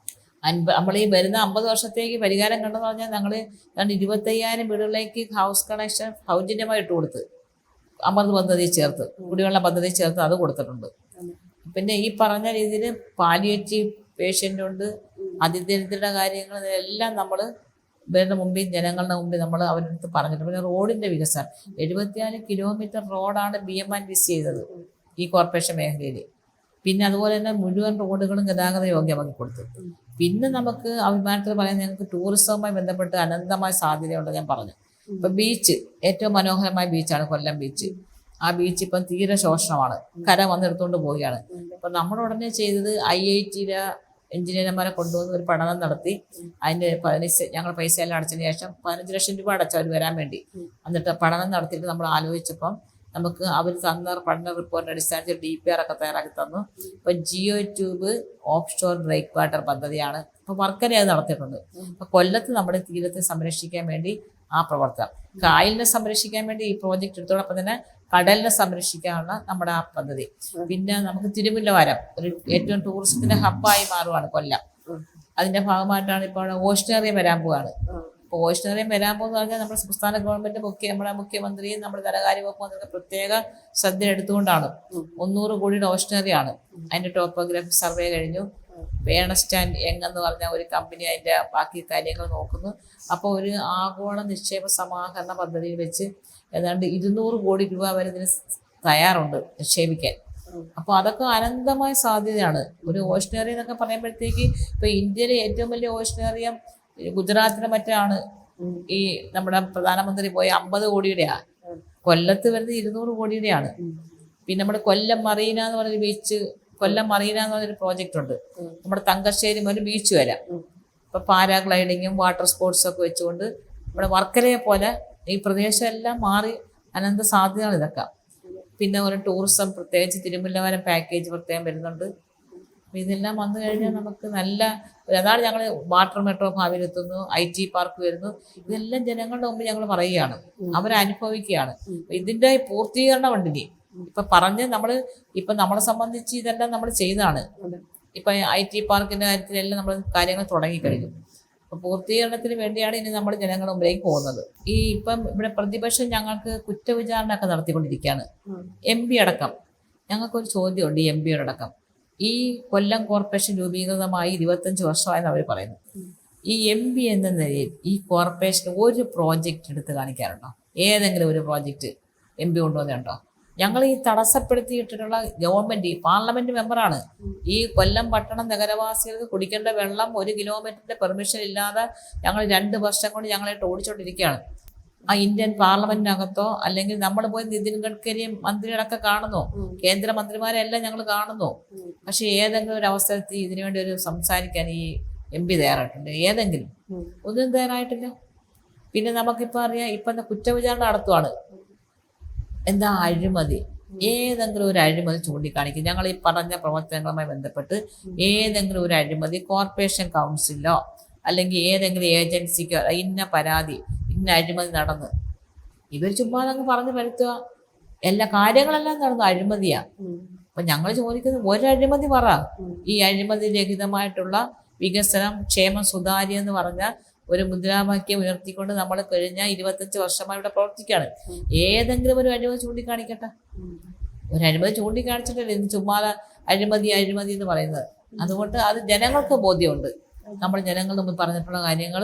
നമ്മൾ ഈ വരുന്ന 50 വർഷത്തേക്ക് പരിഹാരം കണ്ടെന്ന് പറഞ്ഞാൽ ഞങ്ങൾ 25,000 വീടുകളിലേക്ക് ഹൗസ് കണക്ഷൻ സൗജന്യമായി ഇട്ട് കൊടുത്ത്, അമൃത് പദ്ധതി ചേർത്ത്, കുടിവെള്ള പദ്ധതി ചേർത്ത് അത് കൊടുത്തിട്ടുണ്ട്. പിന്നെ ഈ പറഞ്ഞ രീതിയിൽ പാലിയേറ്റീവ് പേഷ്യൻ്റുണ്ട്, അതിദരിദ്രരുടെ കാര്യങ്ങൾ ഇതെല്ലാം നമ്മൾ ഇവരുടെ മുമ്പിൽ ജനങ്ങളുടെ മുമ്പിൽ നമ്മൾ അവരുടെ അടുത്ത് പറഞ്ഞിട്ടുണ്ട്. പിന്നെ റോഡിൻ്റെ വികസനം 74 കിലോമീറ്റർ റോഡാണ് BMNBC ചെയ്തത് ഈ കോർപ്പറേഷൻ മേഖലയിൽ. പിന്നെ അതുപോലെ തന്നെ മുഴുവൻ റോഡുകളും ഗതാഗത യോഗ്യമാക്കി കൊടുത്തു. പിന്നെ നമുക്ക് അഭിമാനത്തിൽ പറയാൻ ഞങ്ങൾക്ക് ടൂറിസവുമായി ബന്ധപ്പെട്ട് അനന്തമായ സാധ്യതയുണ്ട്. ഞാൻ പറഞ്ഞു, ഇപ്പം ബീച്ച്, ഏറ്റവും മനോഹരമായ ബീച്ചാണ് കൊല്ലം ബീച്ച്. ആ ബീച്ച് ഇപ്പം തീരെ ശോഷണമാണ്, കര വന്നെടുത്തുകൊണ്ട് പോവുകയാണ്. അപ്പം നമ്മൾ ഉടനെ ചെയ്തത് IIT-യിലെ എഞ്ചിനീയർമാരെ കൊണ്ടുവന്ന് ഒരു പഠനം നടത്തി. അതിൻ്റെ ഞങ്ങൾ പൈസ എല്ലാം അടച്ചതിന് ശേഷം 15 ലക്ഷം രൂപ അടച്ചു അവർ വരാൻ വേണ്ടി. എന്നിട്ട് പഠനം നടത്തിയിട്ട് നമ്മൾ ആലോചിച്ചപ്പം നമുക്ക് അവർ തന്ന പഠന റിപ്പോർട്ടിൻ്റെ അടിസ്ഥാനത്തിൽ DPR ഒക്കെ തയ്യാറാക്കി തന്നു. ഇപ്പം geo tube offshore breakwater പദ്ധതിയാണ്. ഇപ്പോൾ വർക്കല അത് നടത്തിയിട്ടുണ്ട്. അപ്പോൾ കൊല്ലത്ത് നമ്മുടെ തീരത്തെ സംരക്ഷിക്കാൻ വേണ്ടി ആ പ്രവർത്തനം, കായലിനെ സംരക്ഷിക്കാൻ വേണ്ടി ഈ പ്രോജക്റ്റ് എടുത്തോടൊപ്പം തന്നെ കടലിനെ സംരക്ഷിക്കാനുള്ള നമ്മുടെ ആ പദ്ധതി. പിന്നെ നമുക്ക് തിരുമുല്ലവാരം ഒരു ഏറ്റവും ടൂറിസത്തിൻ്റെ ഹബ്ബായി മാറുകയാണ് കൊല്ലം. അതിൻ്റെ ഭാഗമായിട്ടാണ് ഇപ്പോൾ ഓഷനറിയം വരാൻ പോവുകയാണ്. ഇപ്പോൾ ഓഷനറിയം വരാൻ പോകുന്ന പറഞ്ഞാൽ നമ്മുടെ സംസ്ഥാന ഗവൺമെൻറ് നമ്മുടെ മുഖ്യമന്ത്രിയും നമ്മുടെ ധനകാര്യ വകുപ്പ് മന്ത്രിയുടെ പ്രത്യേക ശ്രദ്ധ എടുത്തുകൊണ്ടാണ്. 300 കോടിയുടെ ഓഷനറിയാണ്. അതിൻ്റെ ടോപ്പോഗ്രാഫി സർവേ കഴിഞ്ഞു. ഏണസ്റ്റ് ആൻഡ് യങ് എന്ന് പറഞ്ഞ ഒരു കമ്പനി അതിൻ്റെ ബാക്കി കാര്യങ്ങൾ നോക്കുന്നു. അപ്പോൾ ഒരു ആഗോള നിക്ഷേപ സമാഹരണ പദ്ധതിയിൽ വെച്ച് ഏതാണ്ട് 200 കോടി രൂപ വരെ ഇതിന് തയ്യാറുണ്ട് നിക്ഷേപിക്കാൻ. അപ്പോൾ അതൊക്കെ അനന്തമായ സാധ്യതയാണ്. ഒരു ഓഷനറി എന്നൊക്കെ പറയുമ്പോഴത്തേക്ക് ഇപ്പോൾ ഇന്ത്യയിലെ ഏറ്റവും വലിയ ഓഷനറിയം ഗുജറാത്തിലെ മറ്റാണ്. ഈ നമ്മുടെ പ്രധാനമന്ത്രി പോയ 50 കോടിയുടെയാണ്. കൊല്ലത്ത് വരുന്നത് 200 കോടിയുടെയാണ്. പിന്നെ നമ്മുടെ കൊല്ലം മറീന എന്ന് പറഞ്ഞൊരു ബീച്ച്, കൊല്ലം മറീന എന്ന് പറഞ്ഞൊരു പ്രോജക്റ്റ് ഉണ്ട്. നമ്മുടെ തങ്കശ്ശേരി മുതൽ ബീച്ച് വരാം. ഇപ്പോൾ പാരാഗ്ലൈഡിങ്ങും വാട്ടർ സ്പോർട്സും ഒക്കെ വെച്ചുകൊണ്ട് നമ്മുടെ വർക്കലയെ പോലെ ഈ പ്രദേശം എല്ലാം മാറി അനന്ത സാധ്യതകൾ ഇതൊക്കെ. പിന്നെ ഒരു ടൂറിസം, പ്രത്യേകിച്ച് തിരുമുല്ലവാരം പാക്കേജ് പ്രത്യേകം വരുന്നുണ്ട്. അപ്പം ഇതെല്ലാം വന്നു കഴിഞ്ഞാൽ നമുക്ക് നല്ല, അതാണ് ഞങ്ങൾ വാട്ടർ മെട്രോ ഭാവിയിലെത്തുന്നു, IT പാർക്ക് വരുന്നു. ഇതെല്ലാം ജനങ്ങളുടെ മുമ്പ് ഞങ്ങൾ പറയുകയാണ്, അവരനുഭവിക്കുകയാണ്. ഇതിൻ്റെ പൂർത്തീകരണം ഉണ്ടിനി. ഇപ്പം പറഞ്ഞ് ഇപ്പം നമ്മളെ സംബന്ധിച്ച് ഇതെല്ലാം നമ്മൾ ചെയ്തതാണ്. ഇപ്പം IT പാർക്കിൻ്റെ കാര്യത്തിലെല്ലാം നമ്മൾ കാര്യങ്ങൾ തുടങ്ങിക്കഴിഞ്ഞു. അപ്പോൾ പൂർത്തീകരണത്തിന് വേണ്ടിയാണ് ഇനി നമ്മൾ ജനങ്ങളുടെ മുമ്പിലേക്ക് പോകുന്നത്. ഇപ്പം ഇവിടെ പ്രതിപക്ഷം ഞങ്ങൾക്ക് കുറ്റവിചാരണ ഒക്കെ നടത്തിക്കൊണ്ടിരിക്കുകയാണ്. MP അടക്കം ഞങ്ങൾക്കൊരു ചോദ്യമുണ്ട്. MP അടക്കം ഈ കൊല്ലം കോർപ്പറേഷൻ രൂപീകൃതമായി 25 വർഷമായെന്ന് അവർ പറയുന്നു. ഈ MP എന്ന നിലയിൽ ഈ കോർപ്പറേഷൻ ഒരു പ്രോജക്റ്റ് എടുത്ത് കാണിക്കാറുണ്ടോ? ഏതെങ്കിലും ഒരു പ്രോജക്റ്റ് MP കൊണ്ടുവന്നിട്ടുണ്ടോ? ഞങ്ങൾ ഈ തടസ്സപ്പെടുത്തിയിട്ടുള്ള ഗവൺമെൻറ് പാർലമെൻറ്റ് മെമ്പറാണ്. ഈ കൊല്ലം പട്ടണം നഗരവാസികൾക്ക് കുടിക്കേണ്ട വെള്ളം 1 കിലോമീറ്ററിൻ്റെ പെർമിഷൻ ഇല്ലാതെ ഞങ്ങൾ 2 വർഷം കൊണ്ട് ഞങ്ങളായിട്ട് ഓടിച്ചുകൊണ്ടിരിക്കുകയാണ്. ആ ഇന്ത്യൻ പാർലമെന്റിനകത്തോ അല്ലെങ്കിൽ നമ്മൾ പോയി നിതിൻ ഗഡ്കരിയും മന്ത്രികളൊക്കെ കാണുന്നു, കേന്ദ്രമന്ത്രിമാരെല്ലാം ഞങ്ങൾ കാണുന്നു. പക്ഷെ ഏതെങ്കിലും ഒരു അവസരത്തിൽ ഇതിനുവേണ്ടി ഒരു സംസാരിക്കാൻ ഈ MP തയ്യാറായിട്ടുണ്ട്? ഏതെങ്കിലും ഒന്നും തയ്യാറായിട്ടില്ല. പിന്നെ നമുക്കിപ്പോൾ അറിയാം, ഇപ്പം എന്താ കുറ്റവിചാരണ നടത്തുവാണ്. എന്താ അഴിമതി? ഏതെങ്കിലും ഒരു അഴിമതി ചൂണ്ടിക്കാണിക്കും. ഞങ്ങൾ ഈ പറഞ്ഞ പ്രവർത്തനങ്ങളുമായി ബന്ധപ്പെട്ട് ഏതെങ്കിലും ഒരു അഴിമതി കോർപ്പറേഷൻ കൗൺസിലോ അല്ലെങ്കിൽ ഏതെങ്കിലും ഏജൻസിക്കോ ഇന്ന പരാതി ഇന്ന അഴിമതി നടന്ന് ഇവർ ചുമ്മാ അങ്ങ് പറഞ്ഞു വരുത്തുക. എല്ലാ കാര്യങ്ങളെല്ലാം നടന്നു അഴിമതിയാ. അപ്പൊ ഞങ്ങൾ ചോദിക്കുന്നത് ഒരു അഴിമതി പറ. ഈ അഴിമതി രഹിതമായിട്ടുള്ള വികസനം, ക്ഷേമം, സുതാര്യം എന്ന് പറഞ്ഞ ഒരു മുദ്രാവാക്യം ഉയർത്തിക്കൊണ്ട് നമ്മൾ കഴിഞ്ഞ 25 വർഷമായി ഇവിടെ പ്രവർത്തിക്കുകയാണ്. ഏതെങ്കിലും ഒരു അഴിമതി ചൂണ്ടിക്കാണിക്കട്ടെ. ഒരു അഴിമതി ചൂണ്ടിക്കാണിച്ചിട്ടല്ലേ ഇന്ന് ചുമ്മാ അഴിമതി അഴിമതി എന്ന് പറയുന്നത്. അതുകൊണ്ട് അത് ജനങ്ങൾക്ക് ബോധ്യമുണ്ട്. നമ്മൾ ജനങ്ങൾ മുമ്പ് പറഞ്ഞിട്ടുള്ള കാര്യങ്ങൾ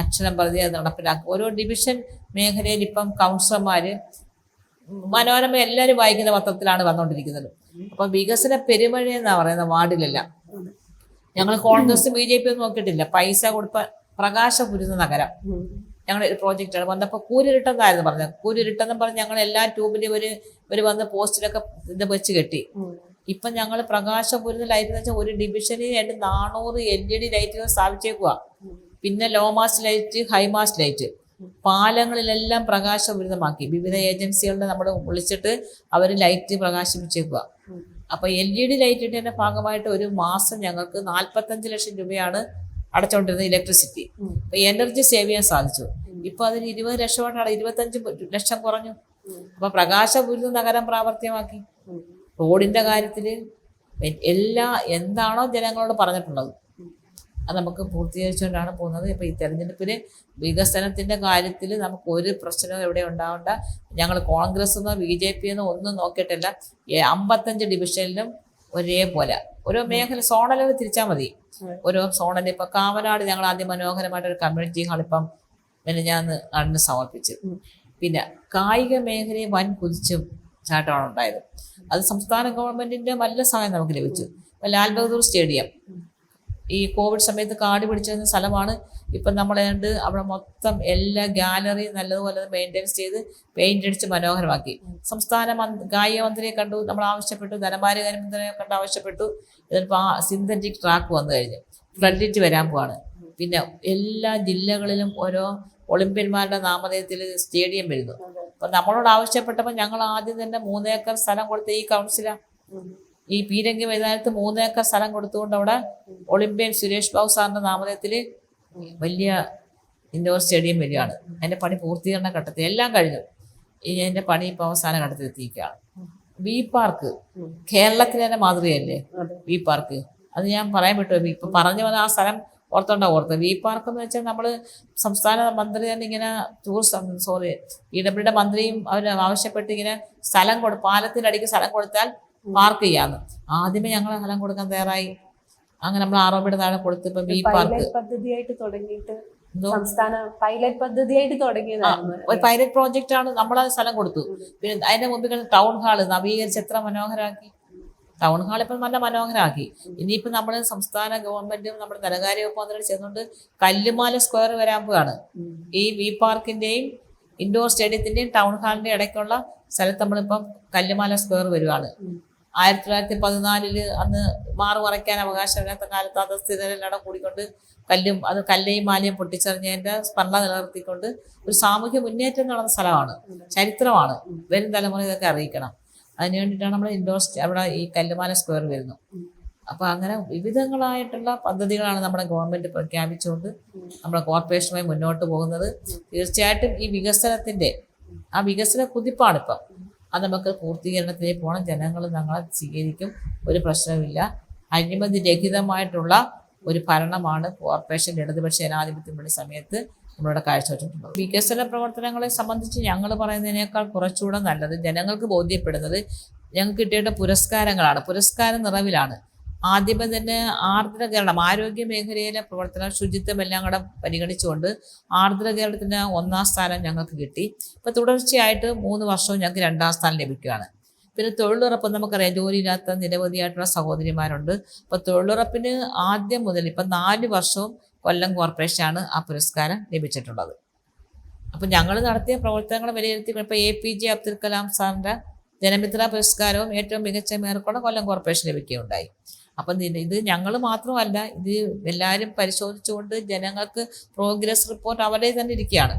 അക്ഷരം പ്രതി അത് നടപ്പിലാക്കും. ഓരോ ഡിവിഷൻ മേഖലയിൽ ഇപ്പം കൗൺസിലർമാർ മനോരമ എല്ലാവരും വായിക്കുന്ന പത്രത്തിലാണ് വന്നുകൊണ്ടിരിക്കുന്നത്. അപ്പം വികസന പെരുമഴ എന്നാണ് പറയുന്നത് വാർഡിലെല്ലാം. ഞങ്ങൾ കോൺഗ്രസ് BJP ഒന്നും നോക്കിയിട്ടില്ല. പൈസ കൊടുത്ത പ്രകാശപുരുന്ന നഗരം ഞങ്ങളുടെ ഒരു പ്രോജക്റ്റാണ്. വന്നപ്പോൾ കൂരിരുട്ടെന്നായിരുന്നു പറഞ്ഞത്. കൂരിരുട്ടെന്ന് പറഞ്ഞ് ഞങ്ങൾ എല്ലാ ട്യൂബിലും ഒരു വന്ന് പോസ്റ്റിലൊക്കെ ഇത് വെച്ച് കെട്ടി. ഇപ്പം ഞങ്ങൾ പ്രകാശപുരുന്ന ലൈറ്റ് എന്ന് വെച്ചാൽ ഒരു ഡിവിഷനിൽ 400 LED ലൈറ്റുകൾ സ്ഥാപിച്ചേക്കുക. പിന്നെ low mast light, high mast light, പാലങ്ങളിലെല്ലാം പ്രകാശപൂരിതമാക്കി. വിവിധ ഏജൻസികളുടെ നമ്മൾ വിളിച്ചിട്ട് അവർ ലൈറ്റ് പ്രകാശിപ്പിച്ചേക്കുക. അപ്പോൾ LED ലൈറ്റിൻ്റെ ഭാഗമായിട്ട് ഒരു മാസം ഞങ്ങൾക്ക് 45 ലക്ഷം രൂപയാണ് അടച്ചുകൊണ്ടിരുന്നത് ഇലക്ട്രിസിറ്റി. അപ്പോൾ എനർജി സേവ് ചെയ്യാൻ സാധിച്ചു. ഇപ്പോൾ അതിന് 20 ലക്ഷമായിട്ടാണ് 25 ലക്ഷം കുറഞ്ഞു. അപ്പോൾ പ്രകാശപൂരിത നഗരം പ്രാവർത്തികമാക്കി. റോഡിൻ്റെ കാര്യത്തിൽ എന്താണോ ജനങ്ങളോട് പറഞ്ഞിട്ടുള്ളത് അത് നമുക്ക് പൂർത്തീകരിച്ചുകൊണ്ടാണ് പോകുന്നത്. ഇപ്പോൾ ഈ തെരഞ്ഞെടുപ്പിൽ വികസനത്തിൻ്റെ കാര്യത്തിൽ നമുക്ക് ഒരു പ്രശ്നവും എവിടെ ഉണ്ടാവേണ്ട. ഞങ്ങൾ കോൺഗ്രസ് എന്നോ BJP എന്നോ ഒന്നും നോക്കിയിട്ടില്ല. 55 ഡിവിഷനിലും ഒരേപോലെ ഓരോ മേഖല സോണലുകൾ തിരിച്ചാൽ മതി. ഓരോ സോണലിൽ ഇപ്പോൾ കാവനാട് ഞങ്ങൾ ആദ്യം മനോഹരമായിട്ടൊരു കമ്മ്യൂണിറ്റി ഹാളിപ്പം ഞാൻ നടന്ന് സമർപ്പിച്ചു. പിന്നെ കായിക മേഖലയെ വൻ കുതിച്ചും ചാട്ടമാണ് ഉണ്ടായത്. അത് സംസ്ഥാന ഗവൺമെൻറ്റിൻ്റെ നല്ല സഹായം നമുക്ക് ലഭിച്ചു. ഇപ്പോൾ ലാൽ ബഹദൂർ സ്റ്റേഡിയം ഈ കോവിഡ് സമയത്ത് കാട് പിടിച്ചിരുന്ന സ്ഥലമാണ്. ഇപ്പം നമ്മളേണ്ട് അവിടെ മൊത്തം എല്ലാ ഗാലറിയും നല്ലതുപോലെ മെയിൻ്റെനൻസ് ചെയ്ത് പെയിൻ്റ് അടിച്ച് മനോഹരമാക്കി. സംസ്ഥാന കായിക മന്ത്രിയെ കണ്ടു, നമ്മൾ ആവശ്യപ്പെട്ടു. ധനകാര്യമന്ത്രിയെ കണ്ട് ആവശ്യപ്പെട്ടു. ഇതിപ്പോൾ സിന്തറ്റിക് ട്രാക്ക് വന്നു കഴിഞ്ഞു, ഫ്ലഡ് ലൈറ്റ് വരാൻ പോവാണ്. പിന്നെ എല്ലാ ജില്ലകളിലും ഓരോ ഒളിമ്പ്യന്മാരുടെ നാമധേയത്തിൽ സ്റ്റേഡിയം വരുന്നു. അപ്പം നമ്മളോട് ആവശ്യപ്പെട്ടപ്പോൾ ഞങ്ങൾ ആദ്യം തന്നെ 3 ഏക്കർ സ്ഥലം കൊടുത്ത ഈ കൗൺസിലാണ്. ഈ പീരങ്കി മൈതാനത്ത് 3 ഏക്കർ സ്ഥലം കൊടുത്തുകൊണ്ട് അവിടെ ഒളിമ്പ്യൻ സുരേഷ് ബാബു സാറിൻ്റെ നാമധേയത്തിൽ വലിയ ഇൻഡോർ സ്റ്റേഡിയം വരികയാണ്. അതിൻ്റെ പണി പൂർത്തീകരണ ഘട്ടത്തിൽ എല്ലാം കഴിഞ്ഞു. ഇനി അതിൻ്റെ പണി ഇപ്പോൾ അവസാന ഘട്ടത്തിൽ എത്തിയിരിക്കുകയാണ്. വി പാർക്ക് കേരളത്തിൽ തന്നെ മാതൃകയല്ലേ വി പാർക്ക്? അത് ഞാൻ പറയാൻ വിട്ടു. ഇപ്പം പറഞ്ഞു വന്ന ആ സ്ഥലം ഓർത്തത്. വി പാർക്ക് എന്ന് വെച്ചാൽ നമ്മൾ സംസ്ഥാന മന്ത്രി തന്നെ ഇങ്ങനെ PWD മന്ത്രിയും അവർ ആവശ്യപ്പെട്ട് ഇങ്ങനെ സ്ഥലം പാലത്തിൻ്റെ അടിക്ക് സ്ഥലം കൊടുത്താൽ പാർക്ക് ചെയ്യാന്ന്. ആദ്യമേ ഞങ്ങൾ സ്ഥലം കൊടുക്കാൻ തയ്യാറായി. അങ്ങനെ നമ്മൾ ROB താഴെ കൊടുത്ത് ഇപ്പം വി പാർക്ക് പദ്ധതിയായിട്ട് തുടങ്ങിയിട്ട് സംസ്ഥാന പൈലറ്റ് പദ്ധതിയായിട്ട് തുടങ്ങിയതാണ്. ഒരു പൈലറ്റ് പ്രോജക്റ്റ് ആണ്. നമ്മളത് സ്ഥലം കൊടുത്തു. പിന്നെ അതിന്റെ മുമ്പിൽ ടൗൺ ഹാള് നവീകരിച്ച് എത്ര മനോഹരമാക്കി. ടൗൺ ഹാൾ ഇപ്പം നല്ല മനോഹരമാക്കി. ഇനിയിപ്പോൾ നമ്മൾ സംസ്ഥാന ഗവൺമെന്റും നമ്മുടെ ധനകാര്യ വകുപ്പ് മന്ത്രി ചേർന്നുകൊണ്ട് കല്ലുമാല സ്ക്വയർ വരാൻ പോവുകയാണ്. ഈ വി പാർക്കിന്റെയും ഇൻഡോർ സ്റ്റേഡിയത്തിന്റെയും ടൗൺ ഹാളിന്റെ ഇടയ്ക്കുള്ള സ്ഥലത്ത് നമ്മളിപ്പം കല്ലുമാല സ്ക്വയർ വരുവാണ്. 1914 അന്ന് മാറു മറയ്ക്കാൻ അവകാശമില്ലാത്ത കാലത്ത് അതിസ്ഥിതരെല്ലാം കൂടിക്കൊണ്ട് കല്ലയും മാലയും പൊട്ടിച്ചെറിഞ്ഞതിൻ്റെ സ്മരണ നിലനിർത്തിക്കൊണ്ട് ഒരു സാമൂഹ്യ മുന്നേറ്റം നടന്ന സ്ഥലമാണ്, ചരിത്രമാണ്. വരും തലമുറ ഇതൊക്കെ അറിയിക്കണം. അതിന് വേണ്ടിയിട്ടാണ് നമ്മൾ ഇൻഡോർ അവിടെ ഈ കല്ലുമാല സ്ക്വയർ വരുന്നത്. അപ്പോൾ അങ്ങനെ വിവിധങ്ങളായിട്ടുള്ള പദ്ധതികളാണ് നമ്മുടെ ഗവൺമെൻറ് പ്രഖ്യാപിച്ചുകൊണ്ട് നമ്മുടെ കോർപ്പറേഷനുമായി മുന്നോട്ട് പോകുന്നത്. തീർച്ചയായിട്ടും ഈ വികസനത്തിൻ്റെ ആ വികസന കുതിപ്പാണിപ്പം. അത് നമുക്ക് പൂർത്തീകരണത്തിലേക്ക് പോകണം. ജനങ്ങൾ ഞങ്ങളെ സ്വീകരിക്കും, ഒരു പ്രശ്നവുമില്ല. അഴിമതി രഹിതമായിട്ടുള്ള ഒരു ഭരണമാണ് കോർപ്പറേഷൻ ഇടതുപക്ഷ ജനാധിപത്യത്തിൻ്റെ സമയത്ത് നമ്മളിവിടെ കാഴ്ചവെച്ചിട്ടുള്ളത്. വികസന പ്രവർത്തനങ്ങളെ സംബന്ധിച്ച് ഞങ്ങൾ പറയുന്നതിനേക്കാൾ കുറച്ചുകൂടെ നല്ലത് ജനങ്ങൾക്ക് ബോധ്യപ്പെടുന്നത് ഞങ്ങൾക്ക് കിട്ടിയിട്ട് പുരസ്കാരങ്ങളാണ്. പുരസ്കാര നിറവിലാണ്. ആദ്യമേ തന്നെ ആർദ്ര കേരളം ആരോഗ്യ മേഖലയിലെ പ്രവർത്തനം ശുചിത്വം എല്ലാം കൂടെ പരിഗണിച്ചുകൊണ്ട് ആർദ്ര കേരളത്തിന് 1ാം സ്ഥാനം ഞങ്ങൾക്ക് കിട്ടി. ഇപ്പോൾ തുടർച്ചയായിട്ട് 3 വർഷവും ഞങ്ങൾക്ക് 2ാം സ്ഥാനം ലഭിക്കുകയാണ്. പിന്നെ തൊഴിലുറപ്പ് നമുക്കറിയാം, ജോലിയില്ലാത്ത നിരവധിയായിട്ടുള്ള സഹോദരിമാരുണ്ട്. അപ്പോൾ തൊഴിലുറപ്പിന് ആദ്യം മുതൽ ഇപ്പം 4 വർഷവും കൊല്ലം കോർപ്പറേഷനാണ് ആ പുരസ്കാരം ലഭിച്ചിട്ടുള്ളത്. അപ്പം ഞങ്ങൾ നടത്തിയ പ്രവർത്തനങ്ങൾ വിലയിരുത്തി ഇപ്പോൾ APJ അബ്ദുൽ കലാം സാറിൻ്റെ ജനമിത്ര പുരസ്കാരവും ഏറ്റവും മികച്ച മേയർക്കുള്ള കൊല്ലം കോർപ്പറേഷൻ ലഭിക്കുകയുണ്ടായി. അപ്പം ഇത് ഞങ്ങൾ മാത്രമല്ല, ഇത് എല്ലാവരും പരിശോധിച്ചുകൊണ്ട് ജനങ്ങൾക്ക് പ്രോഗ്രസ് റിപ്പോർട്ട് അവരെ തന്നെ ഇരിക്കുകയാണ്.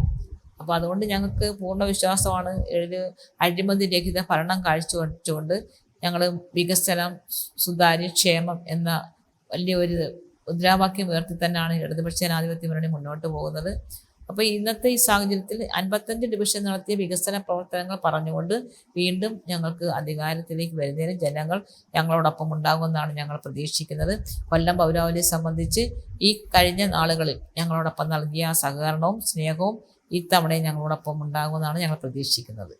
അപ്പോൾ അതുകൊണ്ട് ഞങ്ങൾക്ക് പൂർണ്ണ വിശ്വാസമാണ്, ഒരു അഴിമതി രഹിത ഭരണം കാഴ്ചവെച്ചുകൊണ്ട് ഞങ്ങൾ വികസനം, സുതാര്യ ക്ഷേമം എന്ന വലിയൊരു മുദ്രാവാക്യം ഉയർത്തി തന്നെയാണ് ഇടതുപക്ഷ ജനാധിപത്യ മുന്നണി മുന്നോട്ട് പോകുന്നത്. അപ്പോൾ ഇന്നത്തെ ഈ സാഹചര്യത്തിൽ 55 ഡിവിഷൻ നടത്തിയ വികസന പ്രവർത്തനങ്ങൾ പറഞ്ഞുകൊണ്ട് വീണ്ടും ഞങ്ങൾക്ക് അധികാരത്തിലേക്ക് വരുന്നതിന് ജനങ്ങൾ ഞങ്ങളോടൊപ്പം ഉണ്ടാകുമെന്നാണ് ഞങ്ങൾ പ്രതീക്ഷിക്കുന്നത്. കൊല്ലം പൗരാവലിയെ സംബന്ധിച്ച് ഈ കഴിഞ്ഞ നാളുകളിൽ ഞങ്ങളോടൊപ്പം നൽകിയ സഹകരണവും സ്നേഹവും ഇത്തവണയും ഞങ്ങളോടൊപ്പം ഉണ്ടാകുമെന്നാണ് ഞങ്ങൾ പ്രതീക്ഷിക്കുന്നത്.